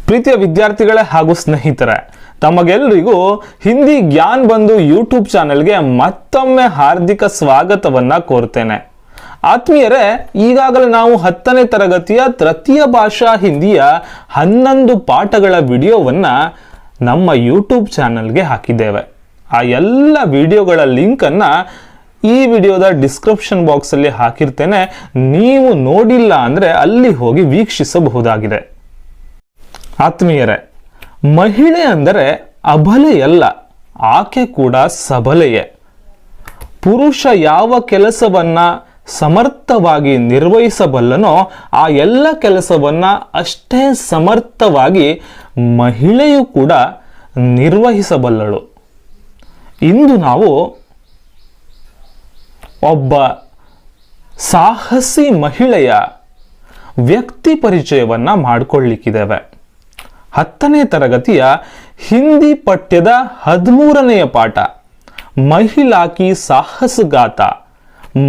ಪ್ರೀತಿಯ ವಿದ್ಯಾರ್ಥಿಗಳೇ ಹಾಗೂ ಸ್ನೇಹಿತರೆ, ತಮಗೆಲ್ಲರಿಗೂ ಹಿಂದಿ ಜ್ಞಾನ್ ಬಂಧು ಯೂಟ್ಯೂಬ್ ಚಾನೆಲ್ಗೆ ಮತ್ತೊಮ್ಮೆ ಹಾರ್ದಿಕ ಸ್ವಾಗತವನ್ನ ಕೋರ್ತೇನೆ. ಆತ್ಮೀಯರೇ, ಈಗಾಗಲೇ ನಾವು 10ನೇ ತರಗತಿಯ ತೃತೀಯ ಭಾಷಾ ಹಿಂದಿಯ 11 ಪಾಠಗಳ ವಿಡಿಯೋವನ್ನ ನಮ್ಮ ಯೂಟ್ಯೂಬ್ ಚಾನೆಲ್ಗೆ ಹಾಕಿದ್ದೇವೆ. ಆ ಎಲ್ಲ ವಿಡಿಯೋಗಳ ಲಿಂಕ್ ಅನ್ನ ಈ ವಿಡಿಯೋದ ಡಿಸ್ಕ್ರಿಪ್ಷನ್ ಬಾಕ್ಸ್ ಅಲ್ಲಿ ಹಾಕಿರ್ತೇನೆ. ನೀವು ನೋಡಿಲ್ಲ ಅಂದ್ರೆ ಅಲ್ಲಿ ಹೋಗಿ ವೀಕ್ಷಿಸಬಹುದಾಗಿದೆ. ಆತ್ಮೀಯರೇ, ಮಹಿಳೆ ಅಂದರೆ ಅಬಲೆಯಲ್ಲ, ಆಕೆ ಕೂಡ ಸಬಲೆಯೇ. ಪುರುಷ ಯಾವ ಕೆಲಸವನ್ನ ಸಮರ್ಥವಾಗಿ ನಿರ್ವಹಿಸಬಲ್ಲನೋ ಆ ಎಲ್ಲ ಕೆಲಸವನ್ನ ಅಷ್ಟೇ ಸಮರ್ಥವಾಗಿ ಮಹಿಳೆಯು ಕೂಡ ನಿರ್ವಹಿಸಬಲ್ಲಳು. ಇಂದು ನಾವು ಒಬ್ಬ ಸಾಹಸಿ ಮಹಿಳೆಯ ವ್ಯಕ್ತಿ ಪರಿಚಯವನ್ನ ಮಾಡಿಕೊಳ್ಳಿಕ್ಕಿದ್ದೇವೆ. 10ನೇ ತರಗತಿಯ ಹಿಂದಿ ಪಠ್ಯದ 13ನೆಯ ಪಾಠ ಮಹಿಳಾ ಕಿ ಸಾಹಸಗಾಥ,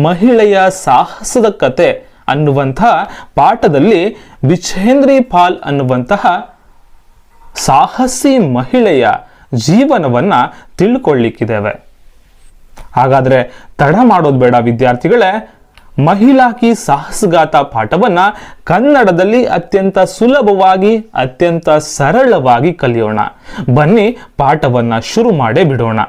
ಮಹಿಳೆಯ ಸಾಹಸದ ಕತೆ ಅನ್ನುವಂತಹ ಪಾಠದಲ್ಲಿ ಬಿಚೇಂದ್ರಿ ಪಾಲ್ ಅನ್ನುವಂತಹ ಸಾಹಸಿ ಮಹಿಳೆಯ ಜೀವನವನ್ನ ತಿಳ್ಕೊಳ್ಳಿಕ್ಕಿದ್ದೇವೆ. ಹಾಗಾದ್ರೆ ತಡ ಮಾಡೋದು ಬೇಡ ವಿದ್ಯಾರ್ಥಿಗಳೇ, ಮಹಿಳಾ ಕಿ ಸಾಹಸಗಾಥ ಪಾಠವನ್ನ ಕನ್ನಡದಲ್ಲಿ ಅತ್ಯಂತ ಸುಲಭವಾಗಿ ಅತ್ಯಂತ ಸರಳವಾಗಿ ಕಲಿಯೋಣ. ಬನ್ನಿ ಪಾಠವನ್ನ ಶುರು ಮಾಡೇ ಬಿಡೋಣ.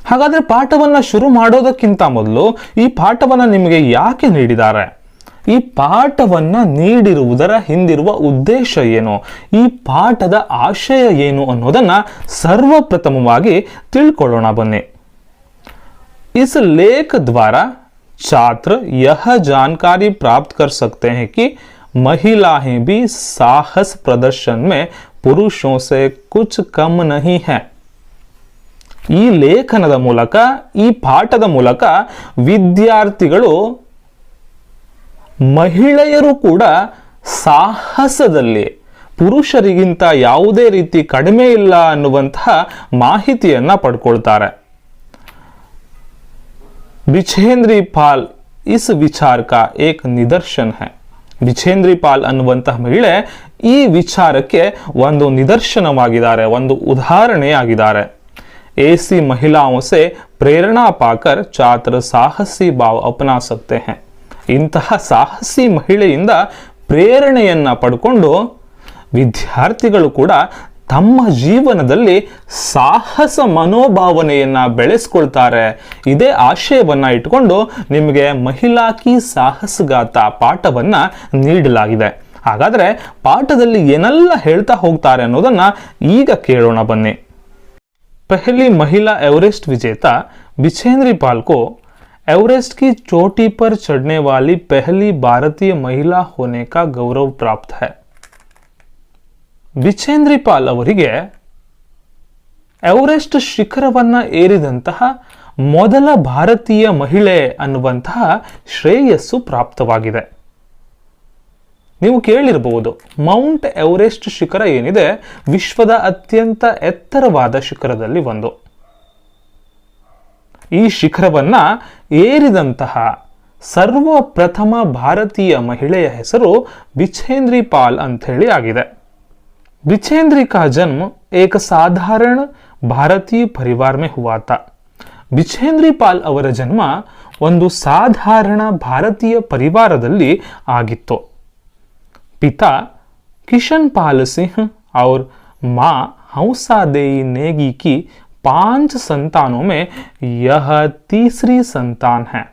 ಹಾಗಾದ್ರೆ ಪಾಠವನ್ನ ಶುರು ಮಾಡೋದಕ್ಕಿಂತ ಮೊದಲು ಈ ಪಾಠವನ್ನ ನಿಮಗೆ ಯಾಕೆ ನೀಡಿದ್ದಾರೆ, ಈ ಪಾಠವನ್ನ ನೀಡಿರುವುದರ ಹಿಂದಿರುವ ಉದ್ದೇಶ ಏನು, ಈ ಪಾಠದ ಆಶಯ ಏನು ಅನ್ನೋದನ್ನ ಸರ್ವಪ್ರಥಮವಾಗಿ ತಿಳ್ಕೊಳ್ಳೋಣ. ಬನ್ನಿ. इस लेख द्वारा छात्र यह जानकारी प्राप्त कर सकते हैं कि महिलाएं भी साहस प्रदर्शन में पुरुषों से कुछ कम नहीं है. ಈ ಲೇಖನದ ಮೂಲಕ, ಈ ಪಾಠದ ಮೂಲಕ ವಿದ್ಯಾರ್ಥಿಗಳು ಮಹಿಳೆಯರು ಕೂಡ ಸಾಹಸದಲ್ಲಿ ಪುರುಷರಿಗಿಂತ ಯಾವುದೇ ರೀತಿ ಕಡಿಮೆ ಇಲ್ಲ ಅನ್ನುವಂತಹ ಮಾಹಿತಿಯನ್ನ ಪಡ್ಕೊಳ್ತಾರೆ. ಬಿಚೇಂದ್ರಿ ಪಾಲ್ ಇಸ್ ವಿಚಾರ ಕಾ ಏಕ್ ನಿದರ್ಶನ ಹೈ. ಬಿಚೇಂದ್ರಿ ಪಾಲ್ ಅನ್ನುವಂತಹ ಮಹಿಳೆ ಈ ವಿಚಾರಕ್ಕೆ ಒಂದು ನಿದರ್ಶನವಾಗಿದ್ದಾರೆ, ಒಂದು ಉದಾಹರಣೆಯಾಗಿದ್ದಾರೆ. ऐसी महिलाओं से प्रेरणा पाकर छात्र साहसी भाव अपना सकते हैं. ಇಂತಹ ಸಾಹಸಿ ಮಹಿಳೆಯಿಂದ ಪ್ರೇರಣೆಯನ್ನ ಪಡ್ಕೊಂಡು ವಿದ್ಯಾರ್ಥಿಗಳು ಕೂಡ ತಮ್ಮ ಜೀವನದಲ್ಲಿ ಸಾಹಸ ಮನೋಭಾವನೆಯನ್ನ ಬೆಳೆಸ್ಕೊಳ್ತಾರೆ. ಇದೇ ಆಶಯವನ್ನ ಇಟ್ಕೊಂಡು ನಿಮಗೆ ಮಹಿಳಾ ಕಿ ಸಾಹಸಗಾಥ ಪಾಠವನ್ನ ನೀಡಲಾಗಿದೆ. ಹಾಗಾದ್ರೆ ಪಾಠದಲ್ಲಿ ಏನೆಲ್ಲ ಹೇಳ್ತಾ ಹೋಗ್ತಾರೆ ಅನ್ನೋದನ್ನ ಈಗ ಕೇಳೋಣ. ಬನ್ನಿ. पहली महिला एवरेस्ट विजेता बिचेंद्री पाल को एवरेस्ट की चोटी पर चढ़ने वाली पहली भारतीय महिला होने का गौरव प्राप्त है. ಬಿಚೇಂದ್ರಿ ಪಾಲ್ ಅವರಿಗೆ ಎವರೆಸ್ಟ್ ಶಿಖರವನ್ನ ಏರಿದಂತಹ ಮೊದಲ ಭಾರತೀಯ ಮಹಿಳೆ ಅನ್ನುವಂತಹ ಶ್ರೇಯಸ್ಸು ಪ್ರಾಪ್ತವಾಗಿದೆ. ನೀವು ಕೇಳಿರಬಹುದು, ಮೌಂಟ್ ಎವರೆಸ್ಟ್ ಶಿಖರ ಏನಿದೆ ವಿಶ್ವದ ಅತ್ಯಂತ ಎತ್ತರವಾದ ಶಿಖರದಲ್ಲಿ ಒಂದು. ಈ ಶಿಖರವನ್ನ ಏರಿದಂತಹ ಸರ್ವಪ್ರಥಮ ಭಾರತೀಯ ಮಹಿಳೆಯ ಹೆಸರು ಬಿಚೇಂದ್ರಿ ಪಾಲ್ ಅಂತ ಹೇಳಿ ಆಗಿದೆ. बिचेंद्री का जन्म एक साधारण भारतीय परिवार में हुआ था. ಬಿಚೇಂದ್ರಿ ಪಾಲ್ ಅವರ ಜನ್ಮ ಒಂದು ಸಾಧಾರಣ ಭಾರತೀಯ ಪರಿವಾರದಲ್ಲಿ ಆಗಿತ್ತು. पिता किशन पाल सिंह और मां हंसादेई नेगी की 5 संतानों में यह तीसरी संतान है.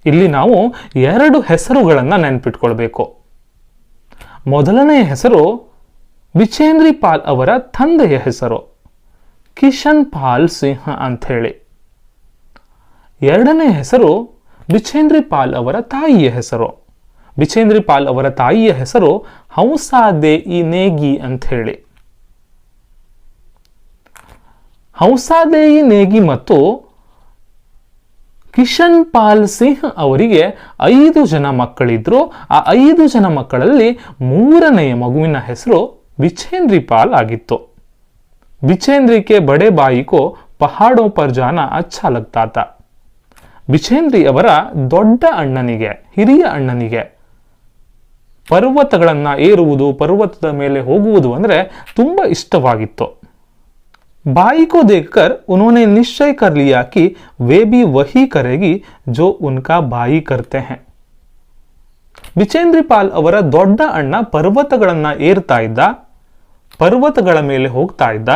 ಇಲ್ಲಿ ನಾವು 2 ಹೆಸರುಗಳನ್ನ ನೆನಪಿಟ್ಕೊಳ್ಬೇಕು. ಮೊದಲನೆಯ ಹೆಸರು ಬಿಚೇಂದ್ರಿ ಪಾಲ್ ಅವರ ತಂದೆಯ ಹೆಸರು ಕಿಶನ್ ಪಾಲ್ ಸಿಂಹ ಅಂತ ಹೇಳಿ. ಎರಡನೇ ಹೆಸರು ಬಿಚೇಂದ್ರಿ ಪಾಲ್ ಅವರ ತಾಯಿಯ ಹೆಸರು. ಬಿಚೇಂದ್ರಿ ಪಾಲ್ ಅವರ ತಾಯಿಯ ಹೆಸರು ಹಂಸಾದೇಯಿ ನೇಗಿ ಅಂತ ಹೇಳಿ. ಹಂಸಾದೇಯಿ ನೇಗಿ ಮತ್ತು ಕಿಶನ್ ಪಾಲ್ ಸಿಂಹ್ ಅವರಿಗೆ 5 ಜನ ಮಕ್ಕಳಿದ್ರು. ಆ 5 ಜನ ಮಕ್ಕಳಲ್ಲಿ 3ನೆಯ ಮಗುವಿನ ಹೆಸರು ಬಿಚೇಂದ್ರಿ ಪಾಲ್ ಆಗಿತ್ತು. ಬಿಚೇಂದ್ರಿ ಕೆ ಬಡೆ ಬಾಯಿ ಕೋ ಪಹಾಡೋ ಪರ್ ಜಾನಾ ಅಚ್ಚಾ ಲಗ್ತಾ ತಾ. ಬಿಚೇಂದ್ರಿ ಅವರ ದೊಡ್ಡ ಅಣ್ಣನಿಗೆ, ಹಿರಿಯ ಅಣ್ಣನಿಗೆ ಪರ್ವತಗಳನ್ನು ಏರುವುದು, ಪರ್ವತದ ಮೇಲೆ ಹೋಗುವುದು ಅಂದರೆ ತುಂಬ ಇಷ್ಟವಾಗಿತ್ತು. भाई को देखकर उन्होंने निश्चय कर लिया कि वे भी वही करेगी जो उनका भाई करते हैं. ಬಿಚೇಂದ್ರಿ ಪಾಲ್ ಅವರ ದೊಡ್ಡ ಅಣ್ಣ ಪರ್ವತಗಳನ್ನ ಏರ್ತಾ ಇದ್ದ, ಪರ್ವತಗಳ ಮೇಲೆ ಹೋಗ್ತಾ ಇದ್ದ.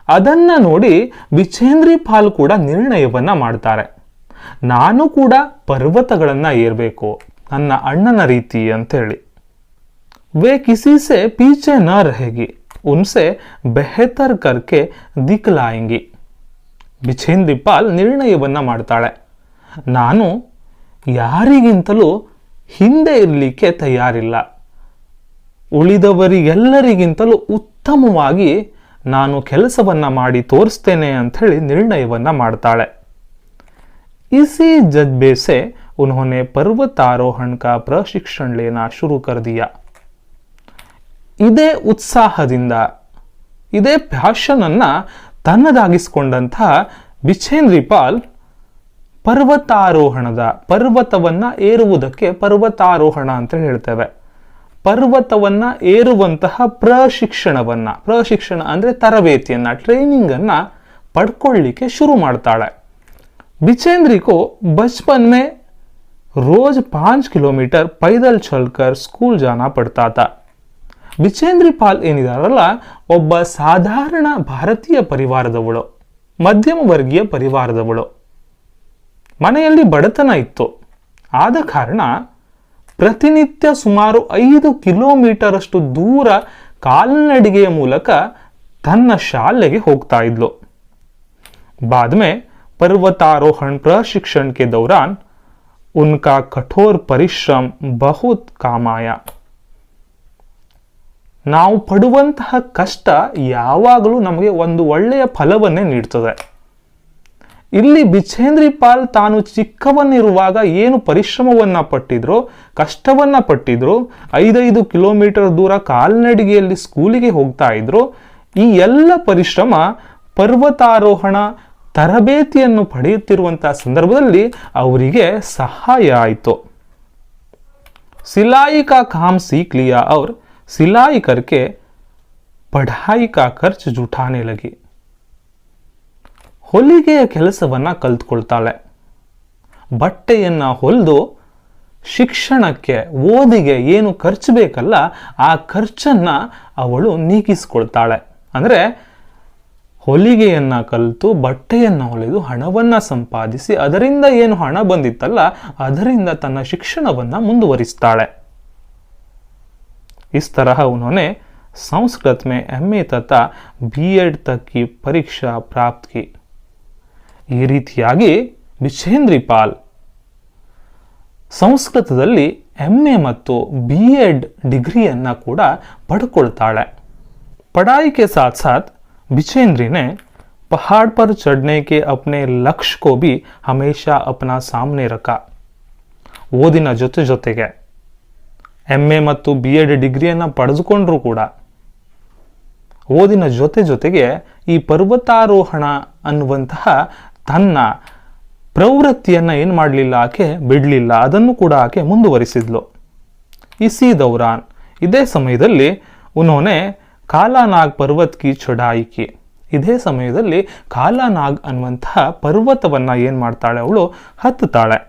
ಅದನ್ನ ನೋಡಿ ಬಿಚೇಂದ್ರಿ ಪಾಲ್ ಕೂಡ ನಿರ್ಣಯವನ್ನ ಮಾಡ್ತಾರೆ, ನಾನು ಕೂಡ ಪರ್ವತಗಳನ್ನ ಏರ್ಬೇಕು ನನ್ನ ಅಣ್ಣನ ರೀತಿ ಅಂತ ಹೇಳಿ. वे किसी से पीछे न रहेगी, उनसे बेहतर करके दिखलाएंगी. ಬಿಚೇಂದ್ರಿ ಪಾಲ್ ನಿರ್ಣಯವನ್ನ ಮಾಡ್ತಾಳೆ, ನಾನು ಯಾರಿಗಿಂತಲೂ ಹಿಂದೆ ಇರಲಿಕ್ಕೆ ತಯಾರಿಲ್ಲ, ಉಳಿದವರಿಗೆಲ್ಲರಿಗಿಂತಲೂ ಉತ್ತಮವಾಗಿ ನಾನು ಕೆಲಸವನ್ನ ಮಾಡಿ ತೋರಿಸ್ತೇನೆ ಅಂತ ಹೇಳಿ ನಿರ್ಣಯವನ್ನ ಮಾಡ್ತಾಳೆ. इसी जज्बे से उन्होंने पर्वतारोहण का प्रशिक्षण लेना शुरू कर दिया. ಇದೇ ಉತ್ಸಾಹದಿಂದ, ಇದೇ ಪ್ಯಾಷನ್ ಅನ್ನ ತನ್ನದಾಗಿಸಿಕೊಂಡಂತಹ ಬಿಚೇಂದ್ರಿ ಪಾಲ್ ಪರ್ವತವನ್ನ ಏರುವುದಕ್ಕೆ ಪರ್ವತಾರೋಹಣ ಅಂತ ಹೇಳ್ತೇವೆ. ಪರ್ವತವನ್ನ ಏರುವಂತಹ ಪ್ರಶಿಕ್ಷಣ ಅಂದ್ರೆ ತರಬೇತಿಯನ್ನ, ಟ್ರೈನಿಂಗ್ ಅನ್ನ ಪಡ್ಕೊಳ್ಳಿಕ್ಕೆ ಶುರು ಮಾಡ್ತಾಳೆ. बिचेंद्री को बचपन में रोज 5 किलोमीटर पैदल चलकर स्कूल जाना पड़ता था. ಬಿಚೇಂದ್ರಿ ಪಾಲ್ ಏನಿದಾರಲ್ಲ, ಒಬ್ಬ ಸಾಧಾರಣ ಭಾರತೀಯ ಪರಿವಾರದವಳು, ಮಧ್ಯಮ ವರ್ಗೀಯ ಪರಿವಾರದವಳು. ಮನೆಯಲ್ಲಿ ಬಡತನ ಇತ್ತು. ಆದ ಕಾರಣ ಪ್ರತಿನಿತ್ಯ ಸುಮಾರು 5 ಕಿಲೋಮೀಟರ್ ಅಷ್ಟು ದೂರ ಕಾಲ್ನಡಿಗೆಯ ಮೂಲಕ ತನ್ನ ಶಾಲೆಗೆ ಹೋಗ್ತಾ ಇದ್ಲು. बाद में पर्वतारोहण प्रशिक्षण के दौरान उनका कठोर परिश्रम बहुत काम आया. ನಾವು ಪಡುವಂತಹ ಕಷ್ಟ ಯಾವಾಗಲೂ ನಮಗೆ ಒಂದು ಒಳ್ಳೆಯ ಫಲವನ್ನೇ ನೀಡ್ತದೆ. ಇಲ್ಲಿ ಬಿಚೇಂದ್ರಿ ಪಾಲ್ ತಾನು ಚಿಕ್ಕವನ್ನಿರುವಾಗ ಏನು ಪರಿಶ್ರಮವನ್ನ ಪಟ್ಟಿದ್ರು, ಕಷ್ಟವನ್ನ ಪಟ್ಟಿದ್ರು, 5 ಕಿಲೋಮೀಟರ್ ದೂರ ಕಾಲ್ನಡಿಗೆಯಲ್ಲಿ ಸ್ಕೂಲಿಗೆ ಹೋಗ್ತಾ ಇದ್ರು, ಈ ಎಲ್ಲ ಪರಿಶ್ರಮ ಪರ್ವತಾರೋಹಣ ತರಬೇತಿಯನ್ನು ಪಡೆಯುತ್ತಿರುವಂತಹ ಸಂದರ್ಭದಲ್ಲಿ ಅವರಿಗೆ ಸಹಾಯ ಆಯಿತು. सिलाई का काम सीख लिया और सिलाई करके पढ़ाई का खर्च जुटाने लगी. ಹೊಲಿಗೆಯ ಕೆಲಸವನ್ನ ಕಲ್ತ್ಕೊಳ್ತಾಳೆ. ಬಟ್ಟೆಯನ್ನ ಹೊಲಿದು ಶಿಕ್ಷಣಕ್ಕೆ, ಓದಿಗೆ ಏನು ಖರ್ಚು ಬೇಕಲ್ಲ ಆ ಖರ್ಚನ್ನ ಅವಳು ನೀಗಿಸ್ಕೊಳ್ತಾಳೆ. ಅಂದ್ರೆ ಹೊಲಿಗೆಯನ್ನ ಕಲಿತು ಬಟ್ಟೆಯನ್ನ ಹೊಲಿದು ಹಣವನ್ನ ಸಂಪಾದಿಸಿ ಅದರಿಂದ ಏನು ಹಣ ಬಂದಿತ್ತಲ್ಲ ಅದರಿಂದ ತನ್ನ ಶಿಕ್ಷಣವನ್ನ ಮುಂದುವರಿಸ್ತಾಳೆ. इस तरह उन्होंने संस्कृत में MA तथा B.Ed तक की परीक्षा प्राप्त की. ಈ ರೀತಿಯಾಗಿ ಬಿಚೇಂದ್ರಿ ಪಾಲ್ ಸಂಸ್ಕೃತದಲ್ಲಿ MA ಮತ್ತು B.Ed ಡಿಗ್ರಿಯನ್ನ ಕೂಡ ಪಡ್ಕೊಳ್ತಾಳೆ. पढ़ाई के साथ साथ बिचेंद्री ने पहाड़ पर चढ़ने के अपने लक्ष्य को भी हमेशा अपना सामने रखा. ಓದಿನ ಜೊತೆಗೆ MA ಮತ್ತು B.Ed ಡಿಗ್ರಿಯನ್ನ ಪಡೆದುಕೊಂಡ್ರು ಕೂಡ ಓದಿನ ಜೊತೆಗೆ ಈ ಪರ್ವತಾರೋಹಣ ಅನ್ನುವಂತಹ ತನ್ನ ಪ್ರವೃತ್ತಿಯನ್ನ ಏನು ಮಾಡಲಿಲ್ಲ, ಆಕೆ ಬಿಡಲಿಲ್ಲ, ಅದನ್ನು ಕೂಡ ಆಕೆ ಮುಂದುವರಿಸಿದ್ಲು. ಇಸಿ ದೌರಾನ್, ಇದೇ ಸಮಯದಲ್ಲಿ ಉನ್ಹೋನೆ ಕಾಲಾನಾಗ್ ಪರ್ವತ್ ಕಿ ಚಢಾಯಿ ಕಿ. ಇದೇ ಸಮಯದಲ್ಲಿ ಕಾಲಾನಾಗ್ ಅನ್ನುವಂತಹ ಪರ್ವತವನ್ನ ಏನ್ ಮಾಡ್ತಾಳೆ, ಅವಳು ಹತ್ತುತ್ತಾಳೆ.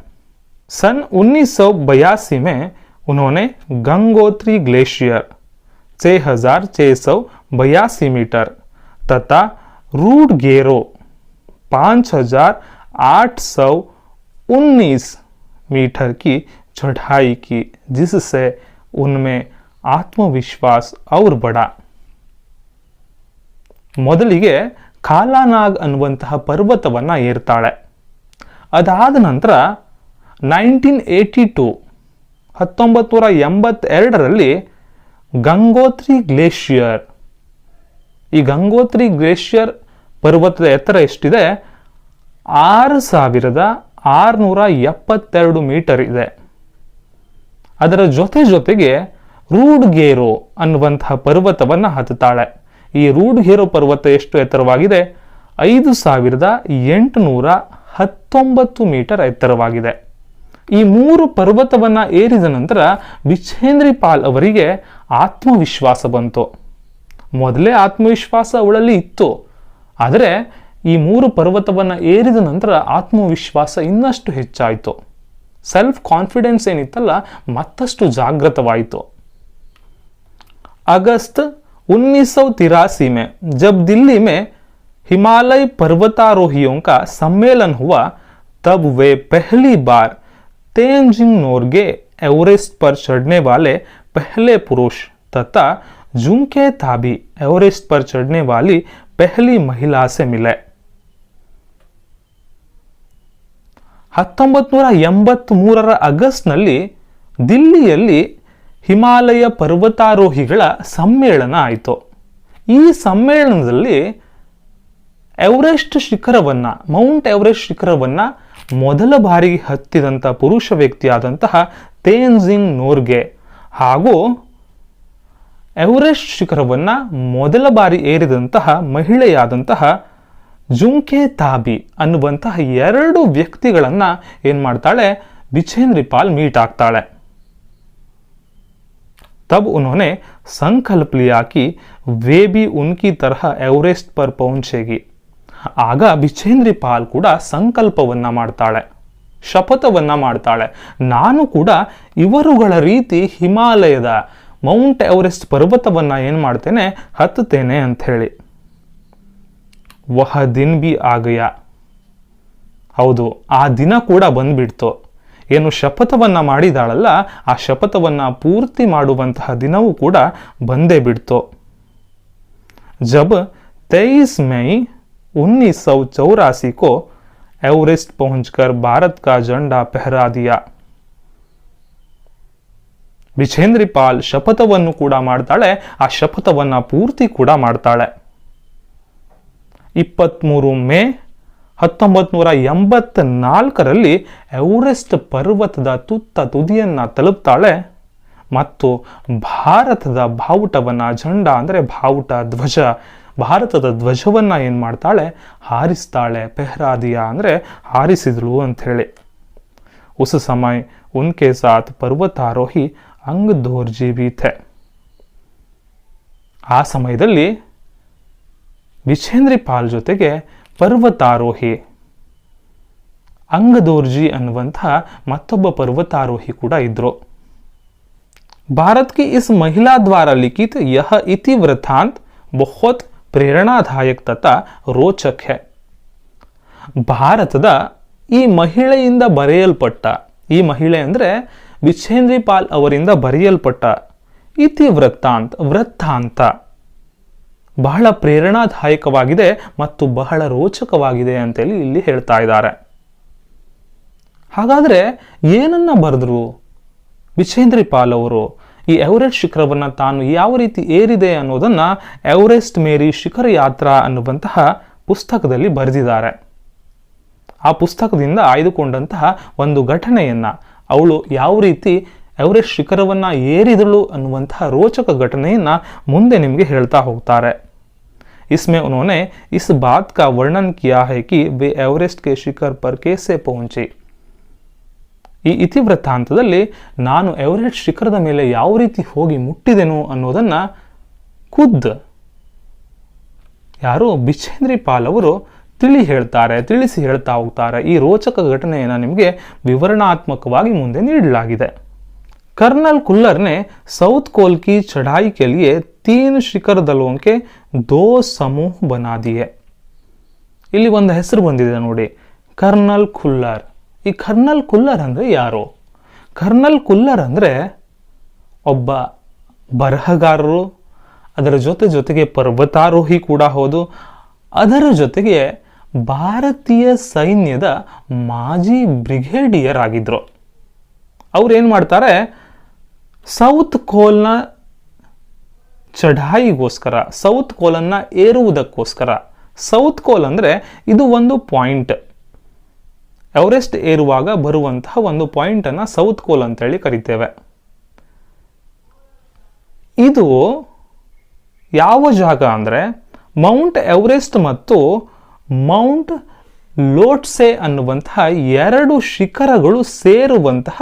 सन 1982 में उन्होंने गंगोत्री ग्लेशियर 6682 मीटर तथा रूडगेरो 5819 मीटर की चढ़ाई की, जिससे उनमें आत्मविश्वास और बढ़ा. ಮೊದಲಿಗೆ ಕಾಲಾನಾಗ್ ಅನ್ನುವಂತಹ ಪರ್ವತವನ್ನ ಏರ್ತಾಳೆ. ಅದಾದ ನಂತರ 1982 ಗಂಗೋತ್ರಿ ಗ್ಲೇಷಿಯರ್, ಈ ಗಂಗೋತ್ರಿ ಗ್ಲೇಷಿಯರ್ ಪರ್ವತದ ಎತ್ತರ ಎಷ್ಟಿದೆ, 6672 ಮೀಟರ್ ಇದೆ. ಅದರ ಜೊತೆಗೆ ರೂಡ್ಗೇರೋ ಅನ್ನುವಂತಹ ಪರ್ವತವನ್ನ ಹತ್ತುತ್ತಾಳೆ. ಈ ರೂಡ್ಗೇರೋ ಪರ್ವತ ಎಷ್ಟು ಎತ್ತರವಾಗಿದೆ, 5819 ಮೀಟರ್ ಎತ್ತರವಾಗಿದೆ. ಈ 3 ಪರ್ವತವನ್ನ ಏರಿದ ನಂತರ ಬಿಚೇಂದ್ರಿ ಪಾಲ್ ಅವರಿಗೆ ಆತ್ಮವಿಶ್ವಾಸ ಬಂತು. ಮೊದಲೇ ಆತ್ಮವಿಶ್ವಾಸ ಅವಳಲ್ಲಿ ಇತ್ತು, ಆದರೆ ಈ 3 ಪರ್ವತವನ್ನ ಏರಿದ ನಂತರ ಆತ್ಮವಿಶ್ವಾಸ ಇನ್ನಷ್ಟು ಹೆಚ್ಚಾಯಿತು. ಸೆಲ್ಫ್ ಕಾನ್ಫಿಡೆನ್ಸ್ ಏನಿತ್ತಲ್ಲ ಮತ್ತಷ್ಟು ಜಾಗೃತವಾಯಿತು. अगस्त 1983 में जब दिल्ली में हिमालय पर्वतारोहियों का सम्मेलन हुआ, तब वे पहली बार तेंजिंग नोर्गे एवरेस्ट पर चढ़ने वाले पहले पुरुष तथा जुंके ताबी एवरेस्ट पर चढ़ने वाली पहली महिला से मिले. 1983 ಆಗಸ್ಟ್ನಲ್ಲಿ ದಿಲ್ಲಿಯಲ್ಲಿ ಹಿಮಾಲಯ ಪರ್ವತಾರೋಹಿಗಳ ಸಮ್ಮೇಳನ ಆಯಿತು. ಈ ಸಮ್ಮೇಳನದಲ್ಲಿ ಮೌಂಟ್ ಎವರೆಸ್ಟ್ ಶಿಖರವನ್ನ ಮೊದಲ ಬಾರಿಗೆ ಹತ್ತಿದಂಥ ಪುರುಷ ವ್ಯಕ್ತಿಯಾದಂತಹ ತೇನ್ಜಿಂಗ್ ನೋರ್ಗೆ ಹಾಗೂ ಎವರೆಸ್ಟ್ ಶಿಖರವನ್ನ ಮೊದಲ ಬಾರಿ ಏರಿದಂತಹ ಮಹಿಳೆಯಾದಂತಹ ಜುಂಕೆ ತಾಬಿ ಅನ್ನುವಂತಹ 2 ವ್ಯಕ್ತಿಗಳನ್ನ ಏನ್ ಮಾಡ್ತಾಳೆ, ಬಿಚೇಂದ್ರಿ ಪಾಲ್ ಮೀಟ್ ಆಗ್ತಾಳೆ. तब उन्होंने संकल्प लिया कि वे भी उनकी तरह एवरेस्ट पर पहुंचेगी. ಆಗ ಬಿಚೇಂದ್ರಿ ಪಾಲ್ ಕೂಡ ಸಂಕಲ್ಪವನ್ನ ಮಾಡ್ತಾಳೆ, ಶಪಥವನ್ನ ಮಾಡ್ತಾಳೆ, ನಾನು ಕೂಡ ಇವರುಗಳ ರೀತಿ ಹಿಮಾಲಯದ ಮೌಂಟ್ ಎವರೆಸ್ಟ್ ಪರ್ವತವನ್ನ ಏನ್ ಮಾಡ್ತೇನೆ, ಹತ್ತುತ್ತೇನೆ ಅಂತ ಹೇಳಿ. ವಹ ದಿನ್ ಬಿ ಆಗಯ, ಹೌದು ಆ ದಿನ ಕೂಡ ಬಂದ್ಬಿಡ್ತು. ಏನು ಶಪಥವನ್ನ ಮಾಡಿದಾಳಲ್ಲ, ಆ ಶಪಥವನ್ನ ಪೂರ್ತಿ ಮಾಡುವಂತಹ ದಿನವೂ ಕೂಡ ಬಂದೇ ಬಿಡ್ತು. ಜಬ್ 23 मई 1984 को एवरेस्ट पहुंचकर भारत का झंडा फहरा दिया. ಬಿಚೇಂದ್ರಿ ಪಾಲ್ ಶಪಥವನ್ನು ಕೂಡ ಮಾಡ್ತಾಳೆ, ಆ ಶಪಥವನ್ನ ಪೂರ್ತಿ ಕೂಡ ಮಾಡ್ತಾಳೆ. 23 ಮೇ 1984ರಲ್ಲಿ ಎವರೆಸ್ಟ್ ಪರ್ವತದ ತುದಿಯನ್ನ ತಲುಪ್ತಾಳೆ ಮತ್ತು ಭಾರತದ ಬಾವುಟವನ್ನ, ಝಂಡಾ ಅಂದ್ರೆ ಬಾವುಟ, ಧ್ವಜ, ಭಾರತದ ಧ್ವಜವನ್ನ ಏನ್ ಮಾಡ್ತಾಳೆ, ಹಾರಿಸ್ತಾಳೆ. ಪೆಹ್ರಾದಿಯಾ ಅಂದ್ರೆ ಹಾರಿಸಿದ್ಳು ಅಂತ ಹೇಳಿ. ಉಸ್ ಸಮಯ ಉನ್ಕೆ ಸಾಥ್ ಪರ್ವತಾರೋಹಿ ಅಂಗ್ ದೋರ್ಜಿ ಭೀ ಥೆ. ಆ ಸಮಯದಲ್ಲಿ ಬಿಚೇಂದ್ರಿ ಪಾಲ್ ಜೊತೆಗೆ ಪರ್ವತಾರೋಹಿ ಅಂಗದೋರ್ಜಿ ಅನ್ನುವಂತಹ ಮತ್ತೊಬ್ಬ ಪರ್ವತಾರೋಹಿ ಕೂಡ ಇದ್ರು. ಭಾರತ್ ಕಿ ಇಸ್ ಮಹಿಳಾ ದ್ವಾರ ಲಿಖಿತ ಯಹ ಇತಿ ವೃತ್ತಾಂತ್ ಬಹುತ್ ಪ್ರೇರಣಾದಾಯಕ ತಥಾ ರೋಚಕ್ ಹೈ. ಭಾರತದ ಈ ಮಹಿಳೆಯಿಂದ ಬರೆಯಲ್ಪಟ್ಟ, ಈ ಮಹಿಳೆ ಅಂದ್ರೆ ಬಿಚೇಂದ್ರಿ ಪಾಲ್ ಅವರಿಂದ ಬರೆಯಲ್ಪಟ್ಟ ಇತಿ ವೃತ್ತಾಂತ ಬಹಳ ಪ್ರೇರಣಾದಾಯಕವಾಗಿದೆ ಮತ್ತು ಬಹಳ ರೋಚಕವಾಗಿದೆ ಅಂತೇಳಿ ಇಲ್ಲಿ ಹೇಳ್ತಾ ಇದ್ದಾರೆ. ಹಾಗಾದ್ರೆ ಏನನ್ನ ಬರೆದ್ರು ಬಿಚೇಂದ್ರಿ ಪಾಲ್ ಅವರು? ಈ ಎವರೆಸ್ಟ್ ಶಿಖರವನ್ನ ತಾನು ಯಾವ ರೀತಿ ಏರಿದೆ ಅನ್ನೋದನ್ನ ಎವರೆಸ್ಟ್ ಮೇರಿ ಶಿಖರ ಯಾತ್ರಾ ಅನ್ನುವಂತಹ ಪುಸ್ತಕದಲ್ಲಿ ಬರೆದಿದ್ದಾರೆ. ಆ ಪುಸ್ತಕದಿಂದ ಆಯ್ದುಕೊಂಡಂತಹ ಒಂದು ಘಟನೆಯನ್ನ, ಅವಳು ಯಾವ ರೀತಿ ಎವರೆಸ್ಟ್ ಶಿಖರವನ್ನ ಏರಿದಳು ಅನ್ನುವಂತಹ ರೋಚಕ ಘಟನೆಯನ್ನ ಮುಂದೆ ನಿಮಗೆ ಹೇಳ್ತಾ ಹೋಗ್ತಾರೆ. इसमें उन्होंने इस बात का वर्णन किया है कि वे एवरेस्ट के शिखर पर कैसे पहुंचे. ಈ ಇತಿವೃತ್ತಾಂತದಲ್ಲಿ ನಾನು ಎವರೆಸ್ಟ್ ಶಿಖರದ ಮೇಲೆ ಯಾವ ರೀತಿ ಹೋಗಿ ಮುಟ್ಟಿದೆನು ಅನ್ನೋದನ್ನ ಯಾರು ಬಿಚೇಂದ್ರಿ ಪಾಲ್ ಅವರು ತಿಳಿಸಿ ಹೇಳ್ತಾ ಹೋಗ್ತಾರೆ. ಈ ರೋಚಕ ಘಟನೆಯನ್ನು ನಿಮಗೆ ವಿವರಣಾತ್ಮಕವಾಗಿ ಮುಂದೆ ನೀಡಲಾಗಿದೆ. कर्नल कुल्लर ने साउथ कोल की चढ़ाई के लिए 3 ಶಿಖರ ದಳों के 2 समूह बना दिए. ಇಲ್ಲಿ ಒಂದು ಹೆಸರು ಬಂದಿದೆ ನೋಡಿ, ಕರ್ನಲ್ ಕುಲ್ಲರ್. ಈ ಕರ್ನಲ್ ಕುಲ್ಲರ್ ಅಂದ್ರೆ ಯಾರು? ಕರ್ನಲ್ ಕುಲ್ಲರ್ ಅಂದ್ರೆ ಒಬ್ಬ ಬರಹಗಾರರು, ಅದರ ಜೊತೆಗೆ ಪರ್ವತಾರೋಹಿ ಕೂಡ ಹೌದು, ಅದರ ಜೊತೆಗೆ ಭಾರತೀಯ ಸೈನ್ಯದ ಮಾಜಿ ಬ್ರಿಗೇಡಿಯರ್ ಆಗಿದ್ರು. ಅವ್ರು ಏನ್ ಮಾಡ್ತಾರೆ, ಸೌತ್ ಕೋಲ್ನ ಚಢಾಯಿಗೋಸ್ಕರ, ಸೌತ್ ಕೋಲನ್ನ ಏರುವುದಕ್ಕೋಸ್ಕರ, ಸೌತ್ ಕೋಲ್ ಅಂದ್ರೆ ಇದು ಒಂದು ಪಾಯಿಂಟ್, ಎವರೆಸ್ಟ್ ಏರುವಾಗ ಬರುವಂತಹ ಒಂದು ಪಾಯಿಂಟ್ ಅನ್ನ ಸೌತ್ ಕೋಲ್ ಅಂತೇಳಿ ಕರಿತೇವೆ. ಇದು ಯಾವ ಜಾಗ ಅಂದ್ರೆ ಮೌಂಟ್ ಎವರೆಸ್ಟ್ ಮತ್ತು ಮೌಂಟ್ ಲೋಟ್ಸೆ ಅನ್ನುವಂತಹ 2 ಶಿಖರಗಳು ಸೇರುವಂತಹ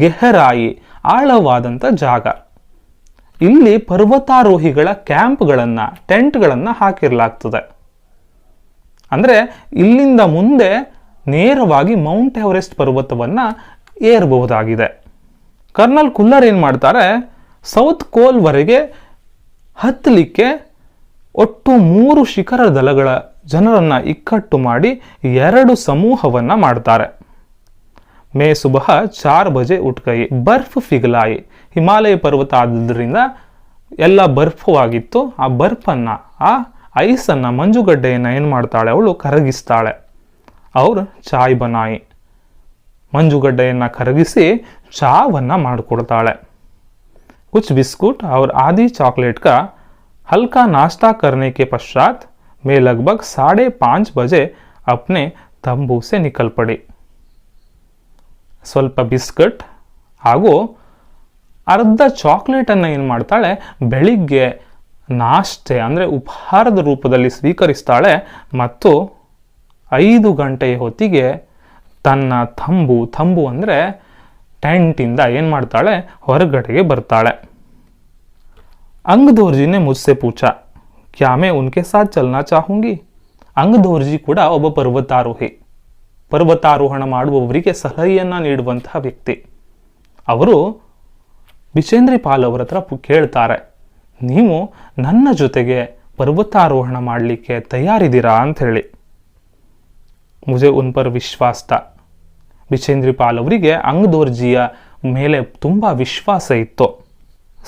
ಗೆಹರಾಯಿ ಆಳವಾದಂಥ ಜಾಗ. ಇಲ್ಲಿ ಪರ್ವತಾರೋಹಿಗಳ ಕ್ಯಾಂಪ್ಗಳನ್ನು, ಟೆಂಟ್ಗಳನ್ನು ಹಾಕಿರಲಾಗ್ತದೆ. ಅಂದರೆ ಇಲ್ಲಿಂದ ಮುಂದೆ ನೇರವಾಗಿ ಮೌಂಟ್ ಎವರೆಸ್ಟ್ ಪರ್ವತವನ್ನು ಏರಬಹುದಾಗಿದೆ. ಕರ್ನಲ್ ಕುಲ್ಲರ್ ಏನು ಮಾಡ್ತಾರೆ, ಸೌತ್ ಕೋಲ್ವರೆಗೆ ಹತ್ತಲಿಕ್ಕೆ ಒಟ್ಟು 3 ಶಿಖರ ದಳಗಳ ಜನರನ್ನು ಇಕ್ಕಟ್ಟು ಮಾಡಿ 2 ಸಮೂಹವನ್ನು ಮಾಡ್ತಾರೆ. ಮೇ ಸುಬಹ 4 ಬಜೆ ಉಟ್ಕೈ ಬರ್ಫ್ ಪಿಘಲಾಯಿ. ಹಿಮಾಲಯ ಪರ್ವತ ಆದ್ದರಿಂದ ಎಲ್ಲ ಬರ್ಫವಾಗಿತ್ತು. ಆ ಬರ್ಫನ್ನು, ಆ ಐಸನ್ನು, ಮಂಜುಗಡ್ಡೆಯನ್ನು ಏನು ಮಾಡ್ತಾಳೆ ಅವಳು, ಕರಗಿಸ್ತಾಳೆ. ಅವ್ರು ಚಾಯ್ ಬನಾಯಿ, ಮಂಜುಗಡ್ಡೆಯನ್ನು ಕರಗಿಸಿ ಚಾವನ್ನು ಮಾಡಿಕೊಡ್ತಾಳೆ. कुछ बिस्कुट और आधी चॉकलेट का हल्का नाश्ता करने के पश्चात मैं लगभग 5:30 बजे अपने तंबू से निकल पड़ी. ಸ್ವಲ್ಪ ಬಿಸ್ಕಟ್ ಹಾಗೂ ಅರ್ಧ ಚಾಕ್ಲೇಟನ್ನು ಏನು ಮಾಡ್ತಾಳೆ, ಬೆಳಿಗ್ಗೆ ನಾಷ್ಟೆ ಅಂದರೆ ಉಪಹಾರದ ರೂಪದಲ್ಲಿ ಸ್ವೀಕರಿಸ್ತಾಳೆ ಮತ್ತು 5 ಗಂಟೆಯ ಹೊತ್ತಿಗೆ ತನ್ನ ತಂಬು ಅಂದರೆ ಟೆಂಟಿಂದ ಏನು ಮಾಡ್ತಾಳೆ, ಹೊರಗಡೆಗೆ ಬರ್ತಾಳೆ. ಅಂಗದೋರ್ಜಿ ನೆ ಮುಜ್ಸೆ ಪೂಛಾ ಕ್ಯಾ ಮೈ ಉನ್ಕೆ ಸಾಥ್ ಚಲನಾ ಚಾಹೂಂಗಿ. ಅಂಗದೋರ್ಜಿ ಕೂಡ ಒಬ್ಬ ಪರ್ವತಾರೋಹಿ, ಪರ್ವತಾರೋಹಣ ಮಾಡುವವರಿಗೆ ಸಲಹೆಯನ್ನು ನೀಡುವಂತಹ ವ್ಯಕ್ತಿ. ಅವರು ಬಿಚೇಂದ್ರಿ ಪಾಲ್ ಅವರ ಹತ್ರ ಕೇಳ್ತಾರೆ, ನೀವು ನನ್ನ ಜೊತೆಗೆ ಪರ್ವತಾರೋಹಣ ಮಾಡಲಿಕ್ಕೆ ತಯಾರಿದ್ದೀರಾ ಅಂತ ಹೇಳಿ. ಮುಜೆ ಉನ್ ಪರ್ ವಿಶ್ವಾಸ ತಾ. ಬಿಚೇಂದ್ರಿ ಪಾಲ್ ಅವರಿಗೆ ಅಂಗದೋರ್ಜಿಯ ಮೇಲೆ ತುಂಬ ವಿಶ್ವಾಸ ಇತ್ತು.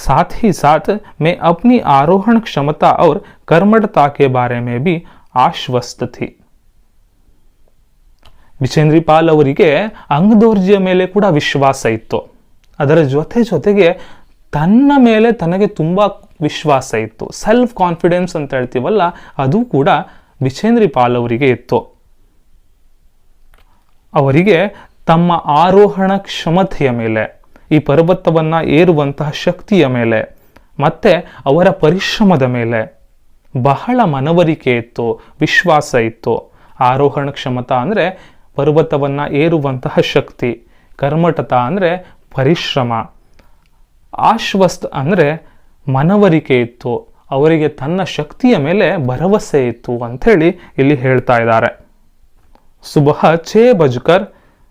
साथ ही साथ मैं अपनी आरोहण क्षमता और कर्मठता के बारे में भी आश्वस्त थी. ಬಿಚೇಂದ್ರಿ ಪಾಲ್ ಅವರಿಗೆ ಅಂಗದೋರ್ಜಿಯ ಮೇಲೆ ಕೂಡ ವಿಶ್ವಾಸ ಇತ್ತು. ಅದರ ಜೊತೆಗೆ ತನ್ನ ಮೇಲೆ ತನಗೆ ತುಂಬ ವಿಶ್ವಾಸ ಇತ್ತು. ಸೆಲ್ಫ್ ಕಾನ್ಫಿಡೆನ್ಸ್ ಅಂತ ಹೇಳ್ತೀವಲ್ಲ, ಅದು ಕೂಡ ಬಿಚೇಂದ್ರಿ ಪಾಲ್ ಅವರಿಗೆ ಇತ್ತು. ಅವರಿಗೆ ತಮ್ಮ ಆರೋಹಣ ಕ್ಷಮತೆಯ ಮೇಲೆ, ಈ ಪರ್ವತವನ್ನು ಏರುವಂತಹ ಶಕ್ತಿಯ ಮೇಲೆ ಮತ್ತೆ ಅವರ ಪರಿಶ್ರಮದ ಮೇಲೆ ಬಹಳ ಮನವರಿಕೆ ಇತ್ತು, ವಿಶ್ವಾಸ ಇತ್ತು. ಆರೋಹಣ ಕ್ಷಮತಾ ಅಂದರೆ ಪರ್ವತವನ್ನು ಏರುವಂತಹ ಶಕ್ತಿ, ಕರ್ಮಠತಾ ಅಂದರೆ ಪರಿಶ್ರಮ, ಆಶ್ವಸ್ತ ಅಂದರೆ ಮನವರಿಕೆ ಇತ್ತು. ಅವರಿಗೆ ತನ್ನ ಶಕ್ತಿಯ ಮೇಲೆ ಭರವಸೆ ಇತ್ತು ಅಂಥೇಳಿ ಇಲ್ಲಿ ಹೇಳ್ತಾ ಇದ್ದಾರೆ. ಸುಬಹ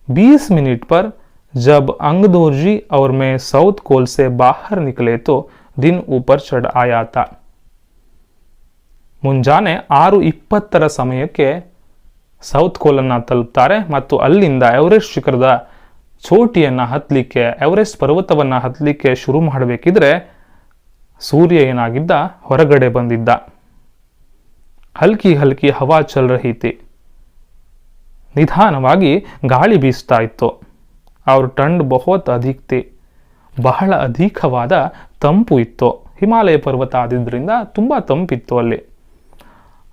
6:20 पर जब अंगदोर्जी और मैं साउथ कोल से बाहर निकले तो दिन ऊपर चढ़ आया था. ಮುಂಜಾನೆ 6:20 ಸಮಯಕ್ಕೆ ಸೌತ್ ಕೋಲನ್ನು ತಲುಪ್ತಾರೆ ಮತ್ತು ಅಲ್ಲಿಂದ ಎವರೆಸ್ಟ್ ಶಿಖರದ ಚೋಟಿಯನ್ನು ಹತ್ತಲಿಕ್ಕೆ, ಎವರೆಸ್ಟ್ ಪರ್ವತವನ್ನು ಹತ್ತಲಿಕ್ಕೆ ಶುರು ಮಾಡಬೇಕಿದ್ರೆ ಸೂರ್ಯ ಏನಾಗಿದ್ದ, ಹೊರಗಡೆ ಬಂದಿದ್ದ. ಹಲ್ಕಿ ಹಲ್ಕಿ ಹವಾ ಚಲ್ ರಹಿ ಥಿ. ನಿಧಾನವಾಗಿ ಗಾಳಿ ಬೀಸ್ತಾ ಇತ್ತು. ಅವ್ರ ಟಂಡ್ ಬಹುತ್ ಅಧಿಕ್ ಥಿ. ಬಹಳ ಅಧಿಕವಾದ ತಂಪು ಇತ್ತು. ಹಿಮಾಲಯ ಪರ್ವತ ಆದ್ರಿಂದ ತುಂಬ ತಂಪಿತ್ತು ಅಲ್ಲಿ.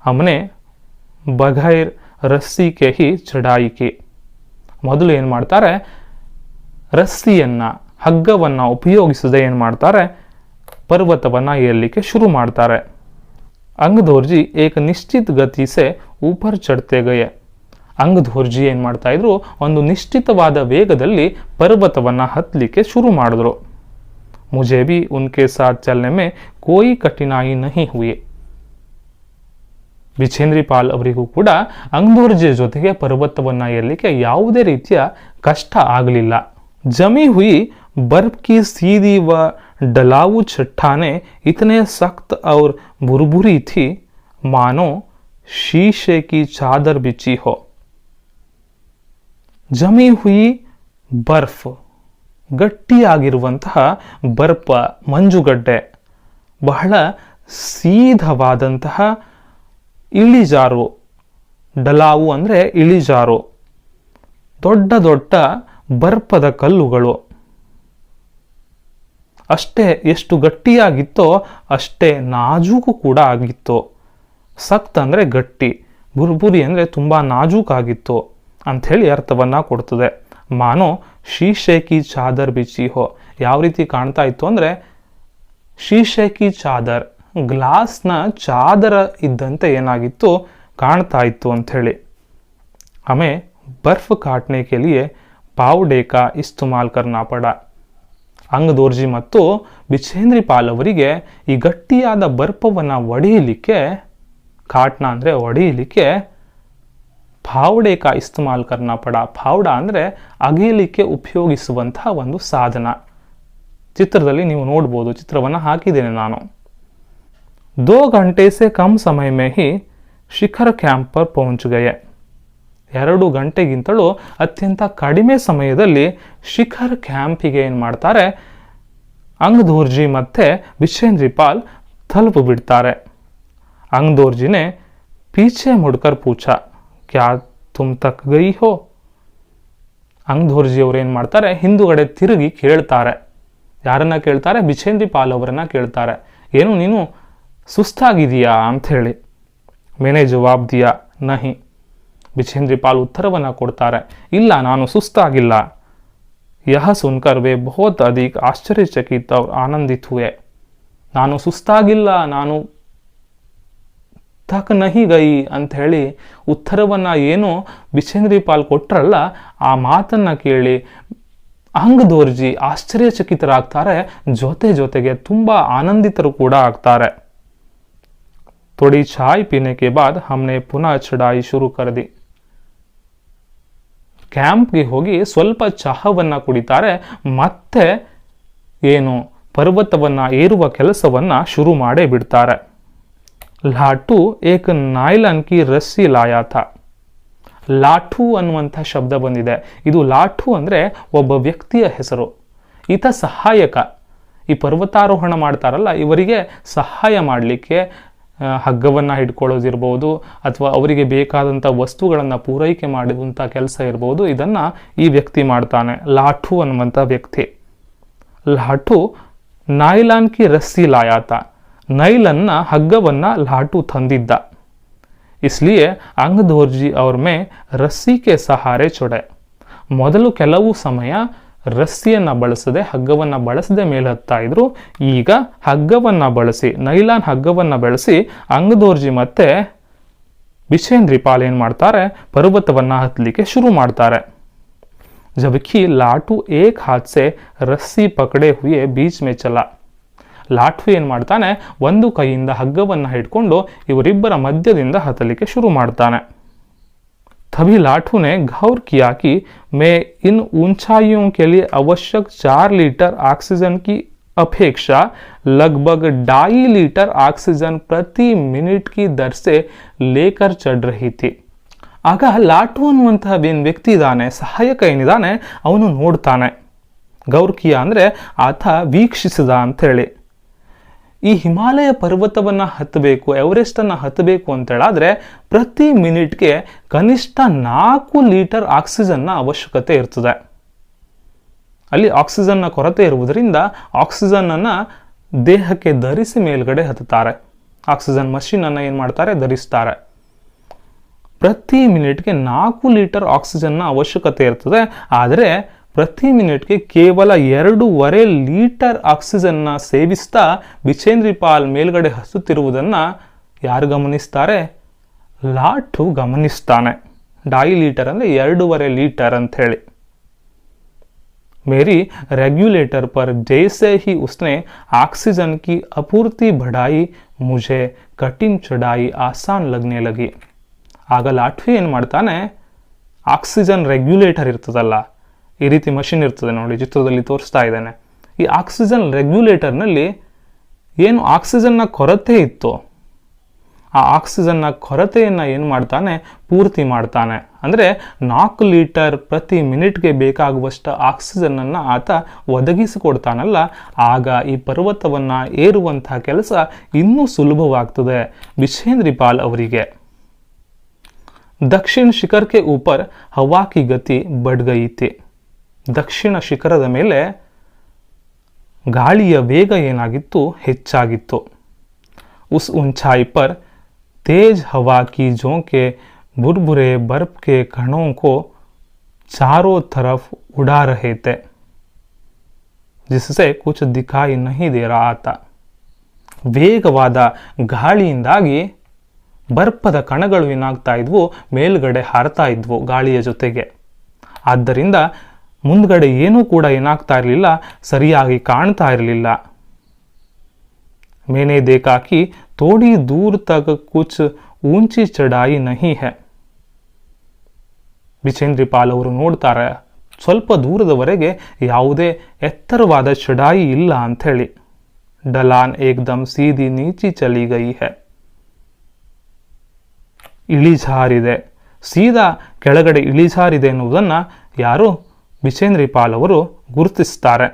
ಹಮನೆ ಬಘೈರ್ ರಸ್ಸಿ ಕೆ ಹಿ ಚಢಾಯಿ ಕಿ. ಮೊದಲು ಏನು ಮಾಡ್ತಾರೆ, ರಸ್ಸಿಯನ್ನು, ಹಗ್ಗವನ್ನು ಉಪಯೋಗಿಸದೆ ಏನು ಮಾಡ್ತಾರೆ, ಪರ್ವತವನ್ನು ಏರಲಿಕ್ಕೆ ಶುರು ಮಾಡ್ತಾರೆ. ಅಂಗದೋರ್ಜಿ ಏಕ ನಿಶ್ಚಿತ ಗತಿ ಸೆ ಊಪರ್ ಚढ़ते ಗಯೆ. ಅಂಗದೋರ್ಜಿ ಏನು ಮಾಡ್ತಾ ಇದ್ರು, ಒಂದು ನಿಶ್ಚಿತವಾದ ವೇಗದಲ್ಲಿ ಪರ್ವತವನ್ನು ಹತ್ತಲಿಕ್ಕೆ ಶುರು ಮಾಡಿದ್ರು. ಮುಜೆ ಭಿ ಉನ್ಕೆ ಸಾಥ್ ಚಲನೆ ಮೇ ಕೋಯಿ ಕಠಿನಾಯಿ ನಹಿ ಹುಯಿ. ಬಿಚೇಂದ್ರಿ ಪಾಲ್ ಅವರಿಗೂ ಕೂಡ ಅಂಗದೋರ್ಜಿಯ ಜೊತೆಗೆ ಪರ್ವತವನ್ನು ಏರಲಿಕ್ಕೆ ಯಾವುದೇ ರೀತಿಯ ಕಷ್ಟ ಆಗಲಿಲ್ಲ. ಜಮಿ ಹುಯಿ ಬರ್ಫ್ ಕಿ ಸೀದಿ ವ ಡಲಾವು ಚಟ್ಟಾನೆ ಇತನೆ ಸಖ್ತ್ ಔರ್ ಬುರ್ಬುರಿ ಥಿ ಮಾನೋ ಶೀಶೆ ಕಿ ಚಾದರ್ ಬಿಚ್ಚಿ ಹೋ. ಜಮಿ ಹುಯಿ ಬರ್ಫ್, ಗಟ್ಟಿಯಾಗಿರುವಂತಹ ಬರ್ಫ, ಮಂಜುಗಡ್ಡೆ, ಬಹಳ ಸೀದವಾದಂತಹ ಇಳಿಜಾರು, ಡಲಾವು ಅಂದರೆ ಇಳಿಜಾರು, ದೊಡ್ಡ ದೊಡ್ಡ ಬರ್ಫದ ಕಲ್ಲುಗಳು. ಅಷ್ಟೇ ಎಷ್ಟು ಗಟ್ಟಿಯಾಗಿತ್ತೋ ಅಷ್ಟೇ ನಾಜೂಕು ಕೂಡ ಆಗಿತ್ತು. ಸಖ್ತ್ ಅಂದರೆ ಗಟ್ಟಿ, ಬುರ್ಬುರಿ ಅಂದರೆ ತುಂಬ ನಾಜೂಕಾಗಿತ್ತು ಅಂಥೇಳಿ ಅರ್ಥವನ್ನು ಕೊಡ್ತದೆ. ಮಾನೋ ಶೀಶೆ ಕಿ ಚಾದರ್ ಬಿಚ್ಚಿ ಹೋ. ಯಾವ ರೀತಿ ಕಾಣ್ತಾ ಇತ್ತು ಅಂದರೆ, ಶೀಶೆ ಕಿ ಚಾದರ್, ಗ್ಲಾಸ್ನ ಚಾದರ ಇದ್ದಂತೆ ಏನಾಗಿತ್ತು, ಕಾಣ್ತಾ ಇತ್ತು ಅಂಥೇಳಿ. हमें बर्फ काटने के लिए पावಡೆ का इस्तेमाल करना पड़ा. ಅಂಗದೋರ್ಜಿ ಮತ್ತು ಬಿಚೇಂದ್ರಿ ಪಾಲ್ ಅವರಿಗೆ ಈ ಗಟ್ಟಿಯಾದ ಬರ್ಪವನ್ನು ಒಡೆಯಲಿಕ್ಕೆ, ಕಾಟ್ನ ಅಂದರೆ ಒಡೆಯಲಿಕ್ಕೆ, ಪಾವಡೆ ಕಾ ಇಸ್ತೆಮಾಲ್ ಕರ್ನಾ ಪಡ. ಪಾವಡ ಅಂದರೆ ಅಗೆಯಲಿಕ್ಕೆ ಉಪಯೋಗಿಸುವಂತಹ ಒಂದು ಸಾಧನ. ಚಿತ್ರದಲ್ಲಿ ನೀವು ನೋಡ್ಬೋದು, ಚಿತ್ರವನ್ನು ಹಾಕಿದ್ದೇನೆ ನಾನು. 2 घंटे से कम समय में ही ಶಿಖರ್ ಕ್ಯಾಂಪ್ पर पहुंच गए. 2 ಗಂಟೆಗಿಂತಲೂ ಅತ್ಯಂತ ಕಡಿಮೆ ಸಮಯದಲ್ಲಿ ಶಿಖರ್ ಕ್ಯಾಂಪಿಗೆ ಏನು ಮಾಡ್ತಾರೆ, ಅಂಗದೋರ್ಜಿ ಮತ್ತೆ ಬಿಚೇಂದ್ರಿ ಪಾಲ್ ತಲುಪು ಬಿಡ್ತಾರೆ. ಅಂಗದೋರ್ಜಿನೇ ಪೀಛೆ ಮುಡ್ಕರ್ ಪೂಛ, ಕ್ಯಾ ತುಮ್ ತಕ್ ಗೈ ಹೋ. ಅಂಗದೋರ್ಜಿ ಅವರು ಏನು ಮಾಡ್ತಾರೆ, ಹಿಂದುಗಡೆ ತಿರುಗಿ ಕೇಳ್ತಾರೆ. ಯಾರನ್ನ ಕೇಳ್ತಾರೆ? ಬಿಚೇಂದ್ರಿ ಪಾಲ್ ಅವರನ್ನ ಕೇಳ್ತಾರೆ. ಏನು ನೀನು ಸುಸ್ತಾಗಿದೆಯಾ ಅಂತ ಹೇಳಿ. ಮೇನೆ ಜವಾಬ್ ದಿಯಾ ನಹಿ. ಬಿಚೇಂದ್ರಿ ಪಾಲ್ ಉತ್ತರವನ್ನು ಕೊಡ್ತಾರೆ, ಇಲ್ಲ ನಾನು ಸುಸ್ತಾಗಿಲ್ಲ. ಯಹ ಸುನ್ಕರ್ ವೇ ಬಹುತ್ ಅಧಿಕ್ ಆಶ್ಚರ್ಯಚಕಿತ್ और ಆನಂದಿತ್ ಹುए. ನಾನು ಸುಸ್ತಾಗಿಲ್ಲ, ನಾನು ತಕ್ ನಹಿ ಗೈ ಅಂತ ಹೇಳಿ ಉತ್ತರವನ್ನು ಏನು ಬಿಚೇಂದ್ರಿ ಪಾಲ್ ಕೊಟ್ರಲ್ಲ, ಆ ಮಾತನ್ನ ಕೇಳಿ ಅಂಗದೋರ್ಜಿ ಆಶ್ಚರ್ಯಚಕಿತರಾಗ್ತಾರೆ, ಜೊತೆಗೆ ತುಂಬಾ ಆನಂದಿತರು ಕೂಡ ಆಗ್ತಾರೆ. थोड़ी चाय पीने के बाद हमने पुनः चढ़ाई शुरू कर दी. ಕ್ಯಾಂಪ್ಗೆ ಹೋಗಿ ಸ್ವಲ್ಪ ಚಹಾವನ್ನು ಕುಡಿತಾರೆ, ಮತ್ತೆ ಏನು ಪರ್ವತವನ್ನು ಏರುವ ಕೆಲಸವನ್ನು ಶುರು ಮಾಡೇ ಬಿಡ್ತಾರೆ. ಲಾಟು ಏಕ್ ನಾಯ್ಲನ್ ಕಿ ರಸ್ಸಿ ಲಾಯಾ ಥಾ. ಲಾಠು ಅನ್ನುವಂಥ ಶಬ್ದ ಬಂದಿದೆ. ಇದು ಲಾಠು ಅಂದರೆ ಒಬ್ಬ ವ್ಯಕ್ತಿಯ ಹೆಸರು. ಈತ ಸಹಾಯಕ. ಈ ಪರ್ವತಾರೋಹಣ ಮಾಡ್ತಾರಲ್ಲ, ಇವರಿಗೆ ಸಹಾಯ ಮಾಡಲಿಕ್ಕೆ ಹಗ್ಗವನ್ನು ಹಿಡ್ಕೊಳ್ಳೋದಿರ್ಬೋದು, ಅಥವಾ ಅವರಿಗೆ ಬೇಕಾದಂಥ ವಸ್ತುಗಳನ್ನು ಪೂರೈಕೆ ಮಾಡಿದಂಥ ಕೆಲಸ ಇರ್ಬೋದು, ಇದನ್ನು ಈ ವ್ಯಕ್ತಿ ಮಾಡ್ತಾನೆ, ಲಾಠು ಅನ್ನುವಂಥ ವ್ಯಕ್ತಿ. ಲಾಠು ನಾಯ್ಲಾನ್ ಕಿ ರಸ್ಸಿ ಲಾಯಾತ. ನೈಲನ್ನ ಹಗ್ಗವನ್ನು ಲಾಠು ತಂದಿದ್ದ. ಇಸ್ಲಿಯೇ ಅಂಗದೋರ್ಜಿ ಅವ್ರ ಮೇ ರಸ್ಸಿ ಕೆ ಸಹಾರೆ ಚೊಡೆ. ಮೊದಲು ಕೆಲವು ಸಮಯ ರಸ್ಸಿಯನ್ನು ಬಳಸದೆ, ಹಗ್ಗವನ್ನು ಬಳಸದೆ ಮೇಲೆ ಹತ್ತಾ ಇದ್ರು. ಈಗ ಹಗ್ಗವನ್ನು ಬಳಸಿ, ನೈಲಾನ್ ಹಗ್ಗವನ್ನು ಬಳಸಿ ಅಂಗದೋರ್ಜಿ ಮತ್ತೆ ಬಿಚೇಂದ್ರಿ ಪಾಲ್ ಏನು ಮಾಡ್ತಾರೆ, ಪರ್ವತವನ್ನು ಹತ್ತಲಿಕ್ಕೆ ಶುರು ಮಾಡ್ತಾರೆ. ಜಬಕಿ ಲಾಟು ಏಕ್ ಹಾತ್ ಸೆ ರಸ್ಸಿ ಪಕಡೆ ಹುಯೆ ಬೀಚ್ ಮೇ ಚಲ. ಲಾಠು ಏನು ಮಾಡ್ತಾನೆ, ಒಂದು ಕೈಯಿಂದ ಹಗ್ಗವನ್ನು ಹಿಡ್ಕೊಂಡು ಇವರಿಬ್ಬರ ಮಧ್ಯದಿಂದ ಹತ್ತಲಿಕ್ಕೆ ಶುರು ಮಾಡ್ತಾನೆ. तभी लाठू ने गौर किया कि मैं इन ऊंचाइयों के लिए आवश्यक 4 लीटर ऑक्सीजन की अपेक्षा लगभग 2.5 लीटर ऑक्सीजन प्रति मिनट की दर से लेकर चढ़ रही थी. ಆಗ ಲಾಟು ಅನ್ನುವಂತಹ ವ್ಯಕ್ತಿ ಇದ್ದಾನೆ, ಸಹಾಯಕ ಏನಿದ್ದಾನೆ, ಅವನು ನೋಡ್ತಾನೆ. ಗೌರ್ಕಿಯಾ ಅಂದರೆ ಆತ ವೀಕ್ಷಿಸಿದ ಅಂಥೇಳಿ. ಈ ಹಿಮಾಲಯ ಪರ್ವತವನ್ನು ಹತ್ತಬೇಕು, ಎವರೆಸ್ಟನ್ನು ಹತ್ತಬೇಕು ಅಂತೇಳಾದರೆ ಪ್ರತಿ ಮಿನಿಟ್ಗೆ ಕನಿಷ್ಠ 4 ಲೀಟರ್ ಆಕ್ಸಿಜನ್ನ ಅವಶ್ಯಕತೆ ಇರ್ತದೆ. ಅಲ್ಲಿ ಆಕ್ಸಿಜನ್ನ ಕೊರತೆ ಇರುವುದರಿಂದ ಆಕ್ಸಿಜನ್ನನ್ನು ದೇಹಕ್ಕೆ ಧರಿಸಿ ಮೇಲ್ಗಡೆ ಹತ್ತುತ್ತಾರೆ. ಆಕ್ಸಿಜನ್ ಮಷೀನನ್ನು ಏನು ಮಾಡ್ತಾರೆ, ಧರಿಸ್ತಾರೆ. ಪ್ರತಿ ಮಿನಿಟ್ಗೆ 4 ಲೀಟರ್ ಆಕ್ಸಿಜನ್ನ ಅವಶ್ಯಕತೆ ಇರ್ತದೆ. ಆದರೆ ಪ್ರತಿ ಮಿನಿಟ್ಗೆ ಕೇವಲ 2.5 ಲೀಟರ್ ಆಕ್ಸಿಜನ್ನ ಸೇವಿಸ್ತಾ ಬಿಚೇಂದ್ರಿ ಪಾಲ್ ಮೇಲ್ಗಡೆ ಹಸುತ್ತಿರುವುದನ್ನು ಯಾರು ಗಮನಿಸ್ತಾರೆ? ಲಾಠು ಗಮನಿಸ್ತಾನೆ. 2.5 ಲೀಟರ್ ಅಂದರೆ 2.5 ಲೀಟರ್ ಅಂತ ಹೇಳಿ. मेरी रेगुलेटर पर जैसे ही उसने ऑक्सीजन की आपूर्ति बढ़ाई, मुझे कठिन चढ़ाई आसान लगने लगी. ಆಗ ಲಾಠು ಏನು ಮಾಡ್ತಾನೆ, ಆಕ್ಸಿಜನ್ ರೆಗ್ಯುಲೇಟರ್ ಇರ್ತದಲ್ಲ, ಈ ರೀತಿ ಮಷಿನ್ ಇರ್ತದೆ ನೋಡಿ, ಚಿತ್ರದಲ್ಲಿ ತೋರಿಸ್ತಾ ಇದ್ದೇನೆ. ಈ ಆಕ್ಸಿಜನ್ ರೆಗ್ಯುಲೇಟರ್ನಲ್ಲಿ ಏನು ಆಕ್ಸಿಜನ್ನ ಕೊರತೆ ಇತ್ತು, ಆ ಆಕ್ಸಿಜನ್ನ ಕೊರತೆಯನ್ನು ಏನು ಮಾಡ್ತಾನೆ, ಪೂರ್ತಿ ಮಾಡ್ತಾನೆ. ಅಂದರೆ 4 ಲೀಟರ್ ಪ್ರತಿ ಮಿನಿಟ್ಗೆ ಬೇಕಾಗುವಷ್ಟು ಆಕ್ಸಿಜನ್ನನ್ನು ಆತ ಒದಗಿಸಿಕೊಡ್ತಾನಲ್ಲ, ಆಗ ಈ ಪರ್ವತವನ್ನು ಏರುವಂತಹ ಕೆಲಸ ಇನ್ನೂ ಸುಲಭವಾಗ್ತದೆ ಬಿಚೇಂದ್ರಿ ಪಾಲ್ ಅವರಿಗೆ. ದಕ್ಷಿಣ ಶಿಖರ್ ಕೆ ऊपर हवा की गति बढ़ गई थी. ದಕ್ಷಿಣ ಶಿಖರದ ಮೇಲೆ ಗಾಳಿಯ ವೇಗ ಏನಾಗಿತ್ತು, ಹೆಚ್ಚಾಗಿತ್ತು. उस ऊंचाई पर तेज हवा की झोंके बुरबुरे बर्फ के कणों को चारों तरफ उड़ा रहे थे, जिससे कुछ दिखाई नहीं दे रहा था. ವೇಗವಾದ ಗಾಳಿಯಿಂದಾಗಿ ಬರ್ಫದ ಕಣಗಳು ಏನಾಗ್ತಾ ಇದ್ವು, ಮೇಲ್ಗಡೆ ಹಾರ್ತಾ ಇದ್ವು ಗಾಳಿಯ ಜೊತೆಗೆ. ಆದ್ದರಿಂದ ಮುಂದ್ಗಡೆ ಏನೂ ಕೂಡ ಏನಾಗ್ತಾ ಇರಲಿಲ್ಲ, ಸರಿಯಾಗಿ ಕಾಣ್ತಾ ಇರಲಿಲ್ಲ. ಮೇನೆ देखा कि थोड़ी दूर तक कुछ ऊंची चढ़ाई नहीं है. ಬಿಚೇಂದ್ರಿ ಪಾಲ್ ಅವರು ನೋಡ್ತಾರೆ, ಸ್ವಲ್ಪ ದೂರದವರೆಗೆ ಯಾವುದೇ ಎತ್ತರವಾದ ಚಢಾಯಿ ಇಲ್ಲ ಅಂಥೇಳಿ. ಡಲಾನ್ ಏಕ್ದಮ್ ಸೀದಿ ನೀಚಿ ಚಲಿ ಗಯಿ ಹೈ. ಇಳಿಜಾರಿದೆ, ಸೀದಾ ಕೆಳಗಡೆ ಇಳಿಜಾರಿದೆ ಎನ್ನುವುದನ್ನು ಯಾರು, ಬಿಚೇಂದ್ರಿ ಪಾಲ್ ಅವರು ಗುರುತಿಸ್ತಾರೆ.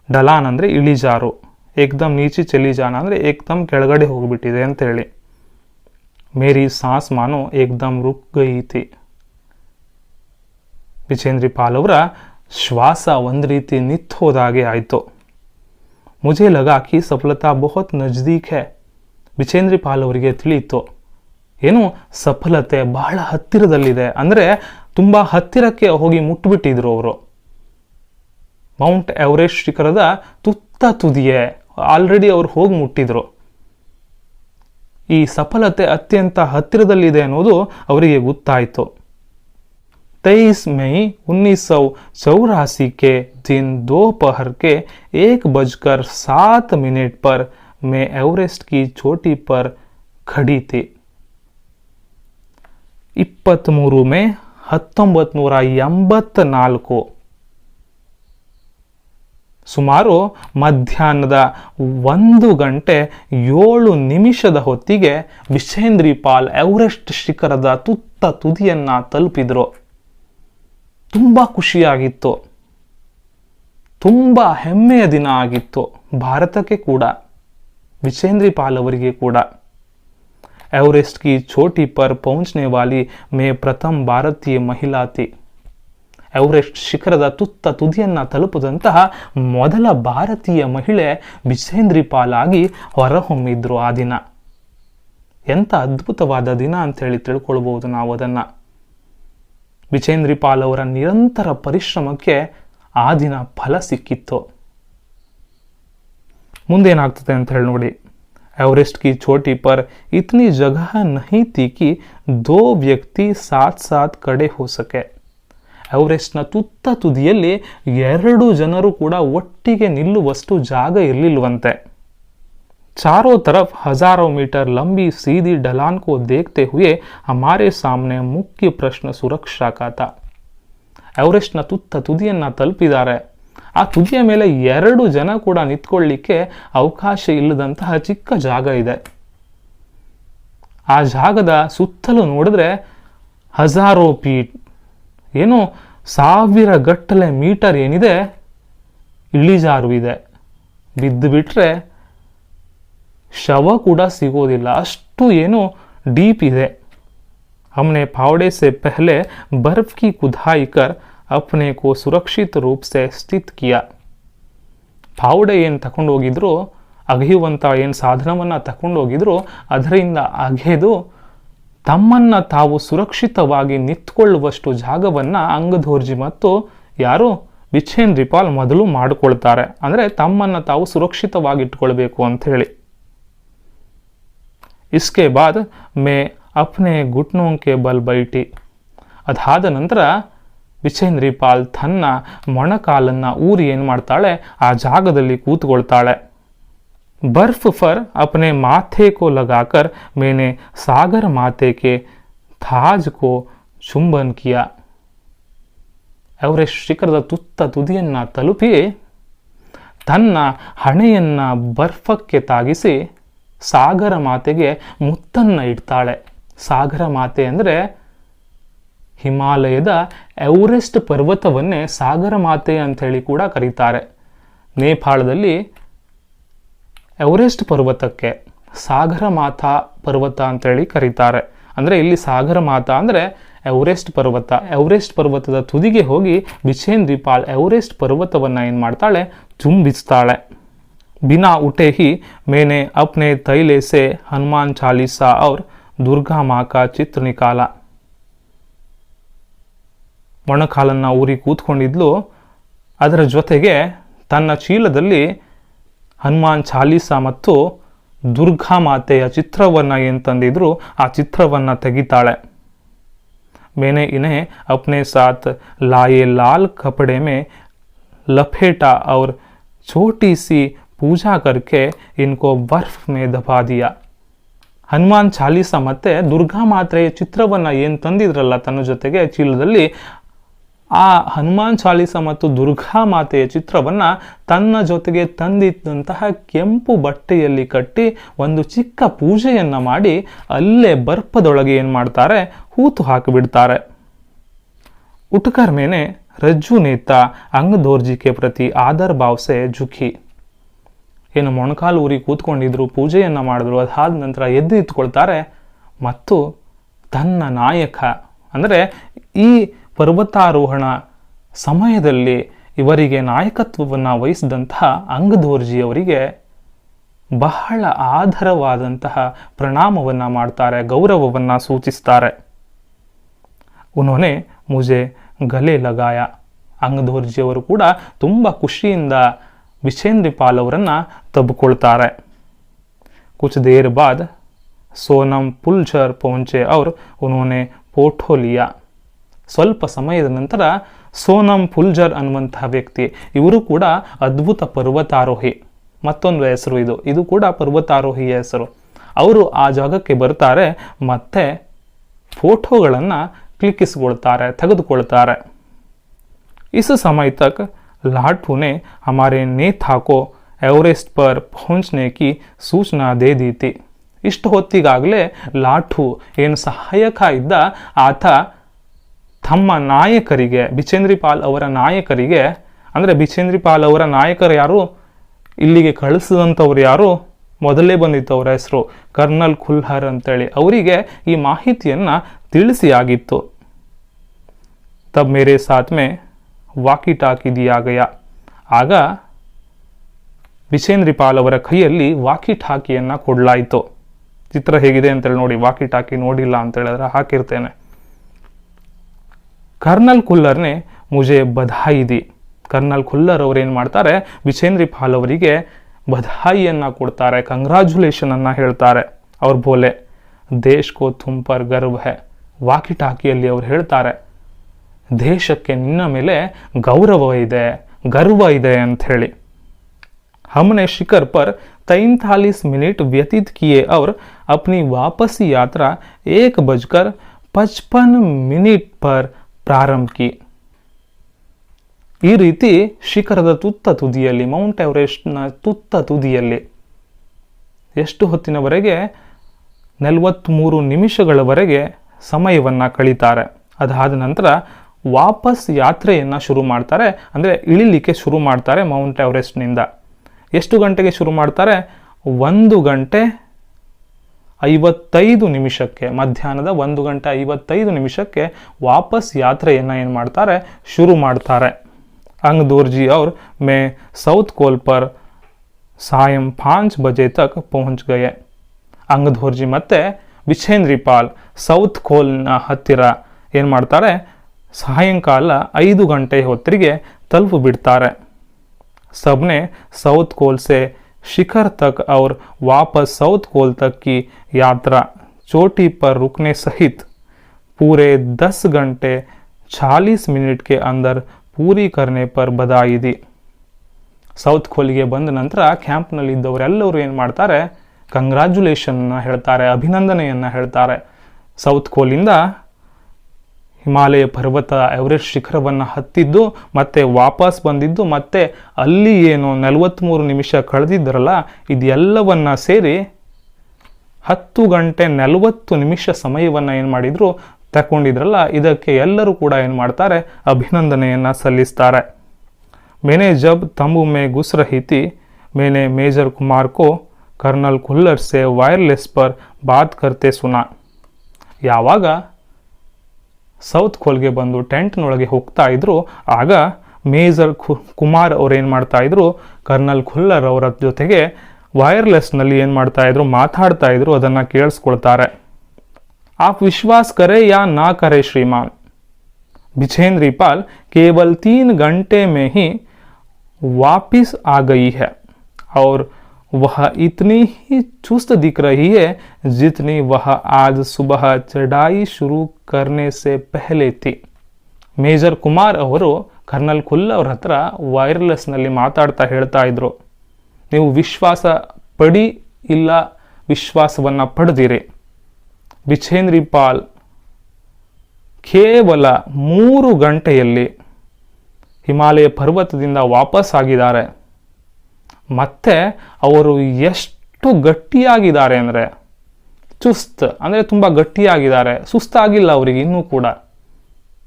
ಡಲಾನ್ ಅಂದರೆ ಇಳಿಜಾರು, ಏಕ್ದಮ್ ನೀಚಿ ಚಲಿ ಜಾನ ಅಂದರೆ ಏಕ್ದಮ್ ಕೆಳಗಡೆ ಹೋಗ್ಬಿಟ್ಟಿದೆ ಅಂತೇಳಿ. ಮೇರಿ ಸಾಸ್ ಮಾನೋ ಏಕ್ದಮ್ ರುಕ್ ಗಯಿ ಥಿ. ಬಿಚೇಂದ್ರಿ ಪಾಲ್ ಅವರ ಶ್ವಾಸ ಒಂದು ರೀತಿ ನಿಂತು ಹೋದಾಗೆ ಆಯಿತು. ಮುಜೆ ಲಗಾ ಕಿ ಸಫಲತಾ ಬಹುತ್ ನಜ್ದೀಕ್ ಹೈ. ಬಿಚೇಂದ್ರಿ ಪಾಲ್ ಅವರಿಗೆ ತಿಳಿಯಿತು, ಏನು ಸಫಲತೆ ಬಹಳ ಹತ್ತಿರದಲ್ಲಿದೆ, ಅಂದರೆ ತುಂಬ ಹತ್ತಿರಕ್ಕೆ ಹೋಗಿ ಮುಟ್ಬಿಟ್ಟಿದ್ರು ಅವರು. ಮೌಂಟ್ ಎವರೆಸ್ಟ್ ಶಿಖರದ ತುತ್ತ ತುದಿಯೇ ಆಲ್ರೆಡಿ ಅವರು ಹೋಗಿ ಮುಟ್ಟಿದ್ರು. ಈ ಸಫಲತೆ ಅತ್ಯಂತ ಹತ್ತಿರದಲ್ಲಿದೆ ಅನ್ನೋದು ಅವರಿಗೆ ಗೊತ್ತಾಯಿತು. 23 मई 1984 के दिन दोपहर के 1:07 पर मैं एवरेस्ट की चोटी पर खड़ी थी. 23 ಮೇ 1984, ಸುಮಾರು ಮಧ್ಯಾಹ್ನದ 1:07 ಹೊತ್ತಿಗೆ ಬಿಚೇಂದ್ರಿ ಪಾಲ್ ಎವರೆಸ್ಟ್ ಶಿಖರದ ತುತ್ತ ತುದಿಯನ್ನ ತಲುಪಿದ್ರು. ತುಂಬ ಖುಷಿಯಾಗಿತ್ತು, ತುಂಬ ಹೆಮ್ಮೆಯ ದಿನ ಆಗಿತ್ತು ಭಾರತಕ್ಕೆ ಕೂಡ, ಬಿಚೇಂದ್ರಿ ಪಾಲ್ ಅವರಿಗೆ ಕೂಡ. एवरेस्ट की चोटी पर पहुंचने वाली मैं प्रथम ಭಾರತೀಯ ಮಹಿಳಾ ಥಿ. ಎವರೆಸ್ಟ್ ಶಿಖರದ ತುತ್ತ ತುದಿಯನ್ನ ತಲುಪದಂತಹ ಮೊದಲ ಭಾರತೀಯ ಮಹಿಳೆ ಬಿಚೇಂದ್ರಿ ಪಾಲ್ ಆಗಿ ಹೊರಹೊಮ್ಮಿದ್ರು ಆ ದಿನ. ಎಂಥ ಅದ್ಭುತವಾದ ದಿನ ಅಂತ ಹೇಳಿ ತಿಳ್ಕೊಳ್ಬಹುದು ನಾವು ಅದನ್ನ. ಬಿಚೇಂದ್ರಿ ಪಾಲ್ ಅವರ ನಿರಂತರ ಪರಿಶ್ರಮಕ್ಕೆ ಆ ದಿನ ಫಲ ಸಿಕ್ಕಿತ್ತು. ಮುಂದೇನಾಗ್ತದೆ ಅಂತ ಹೇಳಿ ನೋಡಿ. एवरेस्ट की चोटी पर इतनी जगह नहीं थी कि 2 व्यक्ति साथ साथ खड़े हो सके. ಎವರೆಸ್ಟ್ನ ತುತ್ತ ತುದಿಯಲ್ಲಿ 2 ಜನರು ಕೂಡ ಒಟ್ಟಿಗೆ ನಿಲ್ಲುವಷ್ಟು ಜಾಗ ಇರಲಿಲ್ವಂತೆ. चारों तरफ हजारों मीटर लंबी सीधी ढलान को देखते हुए हमारे सामने मुख्य प्रश्न सुरक्षा का था. ಎವರೆಸ್ಟ್ನ ತುತ್ತ ತುದಿಯನ್ನ ತಲುಪಿದ್ದಾರೆ. ಆ ತುದಿಯ ಮೇಲೆ 2 ಜನ ಕೂಡ ನಿಂತ್ಕೊಳ್ಳಿಕ್ಕೆ ಅವಕಾಶ ಇಲ್ಲದಂತಹ ಚಿಕ್ಕ ಜಾಗ ಇದೆ. ಆ ಜಾಗದ ಸುತ್ತಲೂ ನೋಡಿದ್ರೆ ಹಜಾರೋ ಫೀಟ್, ಏನು 1000 ಗಟ್ಟಲೆ ಮೀಟರ್ ಏನಿದೆ ಇಳಿಜಾರು ಇದೆ. ಬಿದ್ದು ಬಿಟ್ರೆ ಶವ ಕೂಡ ಸಿಗೋದಿಲ್ಲ, ಅಷ್ಟು ಏನು ಡೀಪ್ ಇದೆ. हमने फावड़े से पहले बर्फ की खुदाई कर अपने को सुरक्षित रूप से स्थित किया. ಫಾವಡೆ ಏನು ತಕೊಂಡು ಹೋಗಿದ್ರು, ಅಗೆಯುವಂಥ ಏನು ಸಾಧನವನ್ನು ತಕೊಂಡು ಹೋಗಿದ್ರು, ಅದರಿಂದ ಅಗೆದು ತಮ್ಮನ್ನು ತಾವು ಸುರಕ್ಷಿತವಾಗಿ ನಿಂತ್ಕೊಳ್ಳುವಷ್ಟು ಜಾಗವನ್ನು ಅಂಗಧೋರ್ಜಿ ಮತ್ತು ಯಾರು ಬಿಚೇಂದ್ರಿ ಪಾಲ್ ಮೊದಲು ಮಾಡಿಕೊಳ್ತಾರೆ. ಅಂದರೆ ತಮ್ಮನ್ನು ತಾವು ಸುರಕ್ಷಿತವಾಗಿ ಇಟ್ಕೊಳ್ಬೇಕು ಅಂತ ಹೇಳಿ. इसके बाद मैं अपने घुटनों के बल बैठी. ಅದಾದ ನಂತರ ಬಿಚೇಂದ್ರಿ ಪಾಲ್ ತನ್ನ ಮೊಣಕಾಲನ್ನು ಊರಿ ಏನು ಮಾಡ್ತಾಳೆ, ಆ ಜಾಗದಲ್ಲಿ ಕೂತ್ಕೊಳ್ತಾಳೆ. बर्फ पर अपने माथे को लगाकर मैंने सागर माते के ताज को चुंबन किया. ಎವರೆಸ್ಟ್ ಶಿಖರದ ತುತ್ತ ತುದಿಯನ್ನ ತಲುಪಿ ತನ್ನ ಹಣೆಯನ್ನ ಬರ್ಫಕ್ಕೆ ತಾಗಿಸಿ ಸಾಗರ ಮಾತೆಗೆ ಮುತ್ತನ್ನ ಇಡ್ತಾಳೆ. ಸಾಗರ ಮಾತೆ ಅಂದರೆ ಹಿಮಾಲಯದ ಎವರೆಸ್ಟ್ ಪರ್ವತವನ್ನೇ ಸಾಗರ ಮಾತೆ ಅಂತ ಹೇಳಿ ಕೂಡ ಕರೀತಾರೆ. ನೇಪಾಳದಲ್ಲಿ ಎವರೆಸ್ಟ್ ಪರ್ವತಕ್ಕೆ ಸಾಗರ ಮಾತಾ ಪರ್ವತ ಅಂತೇಳಿ ಕರೀತಾರೆ. ಅಂದರೆ ಇಲ್ಲಿ ಸಾಗರ ಮಾತಾ ಅಂದರೆ ಎವರೆಸ್ಟ್ ಪರ್ವತ. ಎವರೆಸ್ಟ್ ಪರ್ವತದ ತುದಿಗೆ ಹೋಗಿ ಬಿಚೇಂದ್ರಿ ಪಾಲ್ ಎವರೆಸ್ಟ್ ಪರ್ವತವನ್ನು ಏನು ಮಾಡ್ತಾಳೆ, ಚುಂಬಿಸ್ತಾಳೆ. बिना उठे ही मैंने अपने थैले से हनुमान चालीसा और दुर्गा माँ का चित्र निकाला. ಮೊಣಕಾಲನ್ನ ಊರಿ ಕೂತ್ಕೊಂಡಿದ್ಲು. ಅದರ ಜೊತೆಗೆ ತನ್ನ ಚೀಲದಲ್ಲಿ ಹನುಮಾನ್ ಚಾಲೀಸ ಮತ್ತು ದುರ್ಗಾ ಮಾತೆಯ ಚಿತ್ರವನ್ನು ಏನು ತಂದಿದ್ರು ಆ ಚಿತ್ರವನ್ನು ತೆಗಿತಾಳೆ. मैंने इन्हें अपने साथ लाए लाल कपड़े में लपेटा और छोटी सी पूजा करके इनको बर्फ में दबा दिया. ಹನುಮಾನ್ ಚಾಲೀಸ ಮತ್ತೆ ದುರ್ಗಾ ಮಾತೆಯ ಚಿತ್ರವನ್ನು ಏನು ತಂದಿದ್ರಲ್ಲ ತನ್ನ ಜೊತೆಗೆ ಚೀಲದಲ್ಲಿ, ಆ ಹನುಮಾನ್ ಚಾಲೀಸ ಮತ್ತು ದುರ್ಗಾ ಮಾತೆಯ ಚಿತ್ರವನ್ನು ತನ್ನ ಜೊತೆಗೆ ತಂದಿದ್ದಂತಹ ಕೆಂಪು ಬಟ್ಟೆಯಲ್ಲಿ ಕಟ್ಟಿ ಒಂದು ಚಿಕ್ಕ ಪೂಜೆಯನ್ನು ಮಾಡಿ ಅಲ್ಲೇ ಬರ್ಪದೊಳಗೆ ಏನು ಮಾಡ್ತಾರೆ, ಹೂತು ಹಾಕಿಬಿಡ್ತಾರೆ. ಉಟ್ಕರ್ ಮೇನೆ ರಜ್ಜು ನೇತ ಅಂಗ್ ದೋರ್ಜಿಕೆ ಪ್ರತಿ ಆದರ್ ಭಾವಸೆ ಜುಖಿ. ಏನು ಮೊಣಕಾಲು ಊರಿ ಕೂತ್ಕೊಂಡಿದ್ರು, ಪೂಜೆಯನ್ನು ಮಾಡಿದ್ರು, ಅದಾದ ನಂತರ ಎದ್ದು ನಿಂತ್ಕೊಳ್ತಾರೆ ಮತ್ತು ತನ್ನ ನಾಯಕ ಅಂದರೆ ಈ ಪರ್ವತಾರೋಹಣ ಸಮಯದಲ್ಲಿ ಇವರಿಗೆ ನಾಯಕತ್ವವನ್ನು ವಹಿಸಿದಂತಹ ಅಂಗದೋರ್ಜಿಯವರಿಗೆ ಬಹಳ ಆಧಾರವಾದಂತಹ ಪ್ರಣಾಮವನ್ನು ಮಾಡ್ತಾರೆ, ಗೌರವವನ್ನು ಸೂಚಿಸ್ತಾರೆ. ಉನ್ಹೋನೆ ಮುಜೆ ಗಲೆ ಲಗಾಯ. ಅಂಗದೋರ್ಜಿಯವರು ಕೂಡ ತುಂಬ ಖುಷಿಯಿಂದ ವಿಚೇಂದ್ರಿ ಪಾಲ್ ಅವರನ್ನು ತಬ್ಕೊಳ್ತಾರೆ. ಕುछ देर बाद सोनम पुलझर पहुंचे और उन्होंने फोटो लिया. ಸ್ವಲ್ಪ ಸಮಯದ ನಂತರ ಸೋನಂ ಪುಲ್ಜರ್ ಅನ್ನುವಂತಹ ವ್ಯಕ್ತಿ, ಇವರು ಕೂಡ ಅದ್ಭುತ ಪರ್ವತಾರೋಹಿ, ಮತ್ತೊಂದು ಹೆಸರು ಇದು ಕೂಡ ಪರ್ವತಾರೋಹಿಯ ಹೆಸರು. ಅವರು ಆ ಜಾಗಕ್ಕೆ ಬರ್ತಾರೆ ಮತ್ತೆ ಫೋಟೋಗಳನ್ನು ಕ್ಲಿಕ್ಕಿಸಿಕೊಳ್ತಾರೆ, ತೆಗೆದುಕೊಳ್ತಾರೆ. ಇಸ್ ಸಮಯ ತಕ್ लाठू ने हमारे नेता को एवरेस्ट पर पहुंचने की सूचना दे दी थी. ಇಷ್ಟು ಹೊತ್ತಿಗಾಗಲೇ ಲಾಠು ಏನು ಸಹಾಯಕ ಇದ್ದ ಆತ ತಮ್ಮ ನಾಯಕರಿಗೆ, ಬಿಚೇಂದ್ರಿ ಪಾಲ್ ಅವರ ನಾಯಕರಿಗೆ, ಅಂದರೆ ಬಿಚೇಂದ್ರಿ ಪಾಲ್ ಅವರ ನಾಯಕರು ಯಾರು, ಇಲ್ಲಿಗೆ ಕಳಿಸಿದಂಥವ್ರು ಯಾರು, ಮೊದಲೇ ಬಂದಿತ್ತು ಅವರ ಹೆಸರು ಕರ್ನಲ್ ಖುಲ್ಹರ್ ಅಂತೇಳಿ, ಅವರಿಗೆ ಈ ಮಾಹಿತಿಯನ್ನು ತಿಳಿಸಿ ಆಗಿತ್ತು. ತಬ್ ಮೇರೆ ಸಾಥ್ ಮೇ ವಾಕಿ ಟಾಕಿ ದಿಯಾ ಗಯಾ. ಆಗ ಬಿಚೇಂದ್ರಿ ಪಾಲ್ ಅವರ ಕೈಯಲ್ಲಿ ವಾಕಿ ಟಾಕಿಯನ್ನು ಕೊಡಲಾಯಿತು. ಚಿತ್ರ ಹೇಗಿದೆ ಅಂತೇಳಿ ನೋಡಿ, ವಾಕಿ ಟಾಕಿ ನೋಡಿಲ್ಲ ಅಂತ ಹೇಳಿದ್ರೆ ಹಾಕಿರ್ತೇನೆ. ಕರ್ನಲ್ ಖುಲ್ಲರ್ನೇ ಮುಜೆ ಬಧಾಯಿ ದಿ. ಕರ್ನಲ್ ಖುಲ್ಲರ್ ಅವರೇನು ಮಾಡ್ತಾರೆ, ಬಿಚೇಂದ್ರಿ ಪಾಲ್ ಅವರಿಗೆ ಬಧಾಯಿಯನ್ನು ಕೊಡ್ತಾರೆ, ಕಂಗ್ರಾಚುಲೇಷನ್ ಅನ್ನು ಹೇಳ್ತಾರೆ. ಅವ್ರ ಬೋಲೆ ದೇಶ್ ಕೋ ತುಮ್ ಪರ್ ಗರ್ವ್ ಹೈ. ವಾಕಿ ಟಾಕಿಯಲ್ಲಿ ಅವ್ರು ಹೇಳ್ತಾರೆ, ದೇಶಕ್ಕೆ ನಿನ್ನ ಮೇಲೆ ಗೌರವ ಇದೆ, ಗರ್ವ ಇದೆ ಅಂತ ಹೇಳಿ. हमने शिखर पर 43 मिनट व्यतीत किए और अपनी वापसी यात्रा 1:55 पर ಪ್ರಾರಂಭ ಕಿ. ಈ ರೀತಿ ಶಿಖರದ ತುತ್ತ ತುದಿಯಲ್ಲಿ, ಮೌಂಟ್ ಎವರೆಸ್ಟ್ನ ತುತ್ತ ತುದಿಯಲ್ಲಿ ಎಷ್ಟು ಹೊತ್ತಿನವರೆಗೆ, 43 ನಿಮಿಷಗಳವರೆಗೆ ಸಮಯವನ್ನು ಕಳೀತಾರೆ. ಅದಾದ ನಂತರ ವಾಪಸ್ ಯಾತ್ರೆಯನ್ನು ಶುರು ಮಾಡ್ತಾರೆ, ಅಂದರೆ ಇಳಿಲಿಕ್ಕೆ ಶುರು ಮಾಡ್ತಾರೆ ಮೌಂಟ್ ಎವರೆಸ್ಟ್ನಿಂದ. ಎಷ್ಟು ಗಂಟೆಗೆ ಶುರು ಮಾಡ್ತಾರೆ, 1:55 ಮಧ್ಯಾಹ್ನದ 1:55 ವಾಪಸ್ ಯಾತ್ರೆಯನ್ನು ಏನು ಮಾಡ್ತಾರೆ, ಶುರು ಮಾಡ್ತಾರೆ. ಅಂಗ್ ದೋರ್ಜಿ ಅವ್ರು ಮೇ ಸೌತ್ ಕೋಲ್ ಪರ್ ಸಾಯಂ 5 ಬಜೆ ತಕ್ ಪਹੁಂಚ್ ಗಯೆ. ಅಂಗ್ ದೋರ್ಜಿ ಮತ್ತೆ ಬಿಚೇಂದ್ರಿ ಪಾಲ್ ಸೌತ್ ಕೋಲ್ನ ಹತ್ತಿರ ಏನು ಮಾಡ್ತಾರೆ, ಸಾಯಂಕಾಲ 5 ಗಂಟೆ ಹೊತ್ತಿಗೆ ತಲುಪು ಬಿಡ್ತಾರೆ. सबने साउथ कोल से शिखर तक और वापस साउथ कोल तक की यात्रा चोटी पर रुकने सहित पूरे 10 घंटे 40 मिनट के अंदर पूरी करने पर बधाई दी. ಸೌತ್ ಕೋಲ್ಗೆ ಬಂದ ನಂತರ ಕ್ಯಾಂಪ್ನಲ್ಲಿ ಇದ್ದವರೆಲ್ಲರೂ ಏನು ಮಾಡ್ತಾರೆ, ಕಂಗ್ರ್ಯಾಚುಲೇಷನ್ ಹೇಳ್ತಾರೆ, ಅಭಿನಂದನೆಯನ್ನು ಹೇಳ್ತಾರೆ. ಸೌತ್ ಕೋಲಿಂದ ಹಿಮಾಲಯ ಪರ್ವತ ಎವರೆಸ್ಟ್ ಶಿಖರವನ್ನು ಹತ್ತಿದ್ದು ಮತ್ತೆ ವಾಪಸ್ ಬಂದಿದ್ದು ಮತ್ತೆ ಅಲ್ಲಿ ಏನು 43 ನಿಮಿಷ ಕಳೆದಿದ್ದರಲ್ಲ, ಇದೆಲ್ಲವನ್ನ ಸೇರಿ 10 ಗಂಟೆ 40 ನಿಮಿಷ ಸಮಯವನ್ನು ಏನು ಮಾಡಿದ್ರು, ತಗೊಂಡಿದ್ರಲ್ಲ, ಇದಕ್ಕೆ ಎಲ್ಲರೂ ಕೂಡ ಏನು ಮಾಡ್ತಾರೆ, ಅಭಿನಂದನೆಯನ್ನು ಸಲ್ಲಿಸ್ತಾರೆ. मैंने जब तंबू में घुस रही थी मैंने मेजर कुमार को कर्नल खुल्लर से वायरलेस पर बात करते सुना. ಯಾವಾಗ ಸೌತ್ ಕೋಲ್ಗೆ ಬಂದು ಟೆಂಟ್ನೊಳಗೆ ಹೋಗ್ತಾ ಇದ್ರು, ಆಗ ಮೇಜರ್ ಕುಮಾರ್ ಅವ್ರು ಏನು ಮಾಡ್ತಾ ಇದ್ರು, ಕರ್ನಲ್ ಖುಲ್ಲರ್ ಅವರ ಜೊತೆಗೆ ವಾಯರ್ಲೆಸ್ನಲ್ಲಿ ಏನು ಮಾಡ್ತಾ ಇದ್ರು, ಮಾತಾಡ್ತಾ ಇದ್ರು. ಅದನ್ನು ಕೇಳಿಸ್ಕೊಳ್ತಾರೆ. ಆಪ್ ವಿಶ್ವಾಸ್ ಕರೆ ಯಾ ನಾ ಕರೆ ಶ್ರೀಮಾನ್, बिछेंद्री पाल केवल 3 घंटे में ही वापिस आ गई है और वह इतनी ही चुस्त दिख रही है जितनी वह आज सुबह चढ़ाई शुरू करने से पहले थी. ಮೇಜರ್ ಕುಮಾರ್ ಅವರು ಕರ್ನಲ್ ಖುಲ್ ಅವ್ರ ಹತ್ರ ವೈರ್ಲೆಸ್ನಲ್ಲಿ ಮಾತಾಡ್ತಾ ಹೇಳ್ತಾ ಇದ್ರು, ನೀವು ವಿಶ್ವಾಸ ಪಡಿ ಇಲ್ಲ ವಿಶ್ವಾಸವನ್ನು ಪಡೆದಿರಿ. ಬಿಛೇಂದ್ರಿ ಪಾಲ್ ಕೇವಲ 3 ಗಂಟೆಯಲ್ಲಿ ಹಿಮಾಲಯ ಪರ್ವತದಿಂದ ವಾಪಸ್ ಆಗಿದ್ದಾರೆ. ಮತ್ತೆ ಅವರು ಎಷ್ಟು ಗಟ್ಟಿಯಾಗಿದ್ದಾರೆ ಅಂದರೆ, ಚುಸ್ತ್ ಅಂದರೆ ತುಂಬ ಗಟ್ಟಿಯಾಗಿದ್ದಾರೆ, ಸುಸ್ತಾಗಿಲ್ಲ ಅವರಿಗೆ ಇನ್ನೂ ಕೂಡ.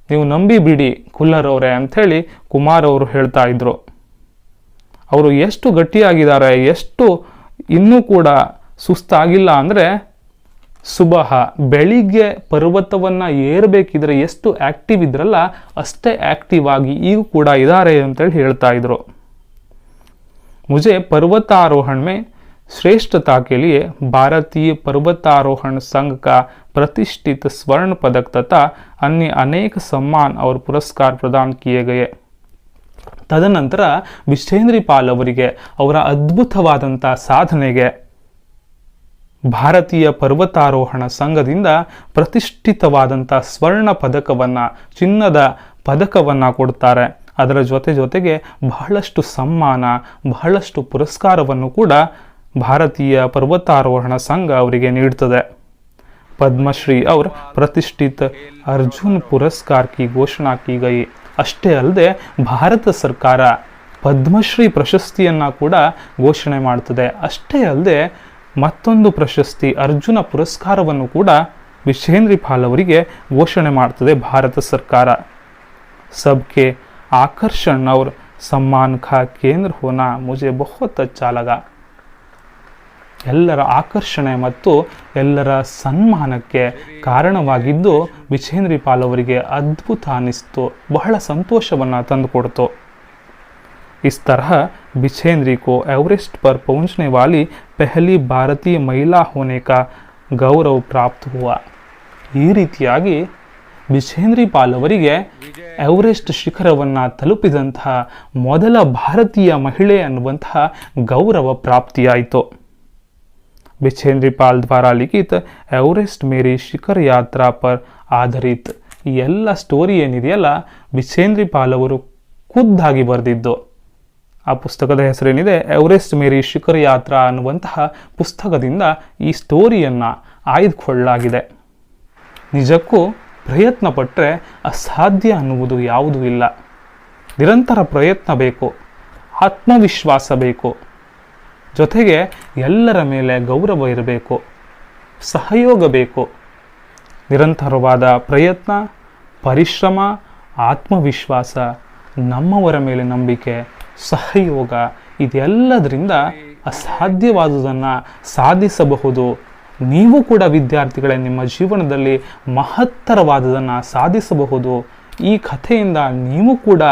ನೀವು ನಂಬಿ ಬಿಡಿ ಖುಲ್ಲರ್ ಅವರೇ ಅಂಥೇಳಿ ಕುಮಾರ್ ಅವರು ಹೇಳ್ತಾ ಇದ್ರು. ಅವರು ಎಷ್ಟು ಗಟ್ಟಿಯಾಗಿದ್ದಾರೆ, ಎಷ್ಟು ಇನ್ನೂ ಕೂಡ ಸುಸ್ತಾಗಿಲ್ಲ ಅಂದರೆ, ಸುಬಹ ಬೆಳಿಗ್ಗೆ ಪರ್ವತವನ್ನು ಏರಬೇಕಿದ್ರೆ ಎಷ್ಟು ಆ್ಯಕ್ಟಿವ್ ಇದ್ರಲ್ಲ ಅಷ್ಟೇ ಆ್ಯಕ್ಟಿವ್ ಆಗಿ ಈಗ ಕೂಡ ಇದ್ದಾರೆ ಅಂತೇಳಿ ಹೇಳ್ತಾ ಇದ್ರು. मुझे पर्वतारोहण में श्रेष्ठता के लिए भारतीय पर्वतारोहण संघ का प्रतिष्ठित स्वर्ण पदक तथा अन्य अनेक सम्मान और पुरस्कार प्रदान किए गए. ತದನಂತರ ಬಿಛೇಂದ್ರಿ ಪಾಲ್ ಅವರಿಗೆ ಅವರ ಅದ್ಭುತವಾದಂಥ ಸಾಧನೆಗೆ ಭಾರತೀಯ ಪರ್ವತಾರೋಹಣ ಸಂಘದಿಂದ ಪ್ರತಿಷ್ಠಿತವಾದಂಥ ಸ್ವರ್ಣ ಪದಕವನ್ನು, ಚಿನ್ನದ ಪದಕವನ್ನು ಕೊಡ್ತಾರೆ. ಅದರ ಜೊತೆಗೆ ಬಹಳಷ್ಟು ಸಮ್ಮಾನ, ಬಹಳಷ್ಟು ಪುರಸ್ಕಾರವನ್ನು ಕೂಡ ಭಾರತೀಯ ಪರ್ವತಾರೋಹಣ ಸಂಘ ಅವರಿಗೆ ನೀಡುತ್ತದೆ. ಪದ್ಮಶ್ರೀ और प्रतिष्ठित अर्जुन पुरस्कार की घोषणा की गई. ಅಷ್ಟೇ ಅಲ್ಲದೆ ಭಾರತ ಸರ್ಕಾರ ಪದ್ಮಶ್ರೀ ಪ್ರಶಸ್ತಿಯನ್ನು ಕೂಡ ಘೋಷಣೆ ಮಾಡ್ತದೆ. ಅಷ್ಟೇ ಅಲ್ಲದೆ ಮತ್ತೊಂದು ಪ್ರಶಸ್ತಿ ಅರ್ಜುನ ಪುರಸ್ಕಾರವನ್ನು ಕೂಡ ಬಿಛೇಂದ್ರಿ ಪಾಲ್ ಅವರಿಗೆ ಘೋಷಣೆ ಮಾಡ್ತದೆ ಭಾರತ ಸರ್ಕಾರ. सबके आकर्षण और सम्मान का केंद्र होना मुझे बहुत अच्छा लगा. ಎಲ್ಲರ ಆಕರ್ಷಣೆ ಮತ್ತು ಎಲ್ಲರ ಸನ್ಮಾನಕ್ಕೆ ಕಾರಣವಾಗಿದ್ದು ಬಿಛೇಂದ್ರಿ ಪಾಲ್ ಅವರಿಗೆ ಅದ್ಭುತ ಅನ್ನಿಸ್ತು, ಬಹಳ ಸಂತೋಷವನ್ನು ತಂದುಕೊಡ್ತು. इस तरह बिछेंद्री को एवरेस्ट पर पहुंचने वाली पहली भारतीय महिला होने का गौरव प्राप्त हुआ. ಈ ರೀತಿಯಾಗಿ ಬಿಛೇಂದ್ರಿ ಪಾಲ್ ಅವರಿಗೆ ಎವರೆಸ್ಟ್ ಶಿಖರವನ್ನು ತಲುಪಿದಂತಹ ಮೊದಲ ಭಾರತೀಯ ಮಹಿಳೆ ಅನ್ನುವಂತಹ ಗೌರವ ಪ್ರಾಪ್ತಿಯಾಯಿತು. ಬಿಛೇಂದ್ರಿ ಪಾಲ್ ದ್ವಾರ ಲಿಖಿತ ಎವರೆಸ್ಟ್ ಮೇರಿ ಶಿಖರ್ ಯಾತ್ರಾ ಪರ್ ಆಧಾರಿತ್. ಈ ಎಲ್ಲ ಸ್ಟೋರಿ ಏನಿದೆಯಲ್ಲ ಬಿಛೇಂದ್ರಿ ಪಾಲ್ ಅವರು ಖುದ್ದಾಗಿ ಬರೆದಿದ್ದು. ಆ ಪುಸ್ತಕದ ಹೆಸರೇನಿದೆ ಎವರೆಸ್ಟ್ ಮೇರಿ ಶಿಖರ್ ಯಾತ್ರಾ ಅನ್ನುವಂತಹ ಪುಸ್ತಕದಿಂದ ಈ ಸ್ಟೋರಿಯನ್ನು ಆಯ್ದುಕೊಳ್ಳಲಾಗಿದೆ. ನಿಜಕ್ಕೂ ಪ್ರಯತ್ನ ಪಟ್ಟರೆ ಅಸಾಧ್ಯ ಅನ್ನುವುದು ಯಾವುದೂ ಇಲ್ಲ. ನಿರಂತರ ಪ್ರಯತ್ನ ಬೇಕು, ಆತ್ಮವಿಶ್ವಾಸ ಬೇಕು, ಜೊತೆಗೆ ಎಲ್ಲರ ಮೇಲೆ ಗೌರವ ಇರಬೇಕು, ಸಹಯೋಗ ಬೇಕು. ನಿರಂತರವಾದ ಪ್ರಯತ್ನ, ಪರಿಶ್ರಮ, ಆತ್ಮವಿಶ್ವಾಸ, ನಮ್ಮವರ ಮೇಲೆ ನಂಬಿಕೆ, ಸಹಯೋಗ ಇದೆಲ್ಲದರಿಂದ ಅಸಾಧ್ಯವಾದುದನ್ನು ಸಾಧಿಸಬಹುದು. ನೀವು ಕೂಡ ವಿದ್ಯಾರ್ಥಿಗಳೇ ನಿಮ್ಮ ಜೀವನದಲ್ಲಿ ಮಹತ್ತರವಾದುದನ್ನು ಸಾಧಿಸಬಹುದು. ಈ ಕಥೆಯಿಂದ ನೀವು ಕೂಡ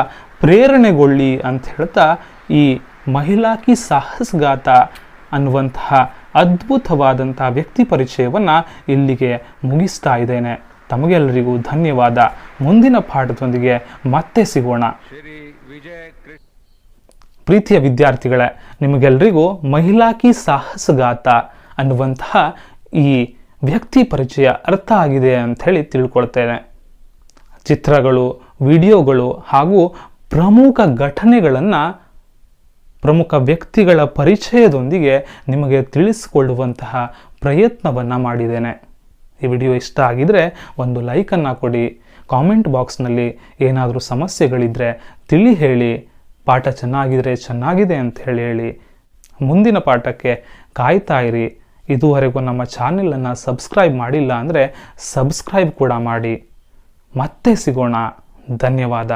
ಪ್ರೇರಣೆಗೊಳ್ಳಿ ಅಂತ ಹೇಳ್ತಾ ಈ ಮಹಿಳಾ ಕಿ ಸಾಹಸಗಾಥ ಅನ್ನುವಂತಹ ಅದ್ಭುತವಾದಂಥ ವ್ಯಕ್ತಿ ಪರಿಚಯವನ್ನು ಇಲ್ಲಿಗೆ ಮುಗಿಸ್ತಾ ಇದ್ದೇನೆ. ತಮಗೆಲ್ಲರಿಗೂ ಧನ್ಯವಾದ. ಮುಂದಿನ ಪಾಠದೊಂದಿಗೆ ಮತ್ತೆ ಸಿಗೋಣ. ಪ್ರೀತಿಯ ವಿದ್ಯಾರ್ಥಿಗಳೇ, ನಿಮಗೆಲ್ಲರಿಗೂ ಮಹಿಳಾ ಕಿ ಸಾಹಸಗಾಥ ಅನ್ನುವಂತಹ ಈ ವ್ಯಕ್ತಿ ಪರಿಚಯ ಅರ್ಥ ಆಗಿದೆ ಅಂಥೇಳಿ ತಿಳ್ಕೊಳ್ತೇನೆ. ಚಿತ್ರಗಳು, ವಿಡಿಯೋಗಳು ಹಾಗೂ ಪ್ರಮುಖ ಘಟನೆಗಳನ್ನು, ಪ್ರಮುಖ ವ್ಯಕ್ತಿಗಳ ಪರಿಚಯದೊಂದಿಗೆ ನಿಮಗೆ ತಿಳಿಸಿಕೊಳ್ಳುವಂತಹ ಪ್ರಯತ್ನವನ್ನು ಮಾಡಿದ್ದೇನೆ. ಈ ವಿಡಿಯೋ ಇಷ್ಟ ಆಗಿದರೆ ಒಂದು ಲೈಕನ್ನು ಕೊಡಿ. ಕಾಮೆಂಟ್ ಬಾಕ್ಸ್ನಲ್ಲಿ ಏನಾದರೂ ಸಮಸ್ಯೆಗಳಿದ್ದರೆ ತಿಳಿ ಹೇಳಿ. ಪಾಠ ಚೆನ್ನಾಗಿದೆ ಅಂತ ಹೇಳಿ. ಮುಂದಿನ ಪಾಠಕ್ಕೆ ಕಾಯ್ತಾ ಇರಿ. ಇದುವರೆಗೂ ನಮ್ಮ ಚಾನೆಲನ್ನು ಸಬ್ಸ್ಕ್ರೈಬ್ ಮಾಡಿಲ್ಲ ಅಂದರೆ ಸಬ್ಸ್ಕ್ರೈಬ್ ಕೂಡ ಮಾಡಿ. ಮತ್ತೆ ಸಿಗೋಣ. ಧನ್ಯವಾದ.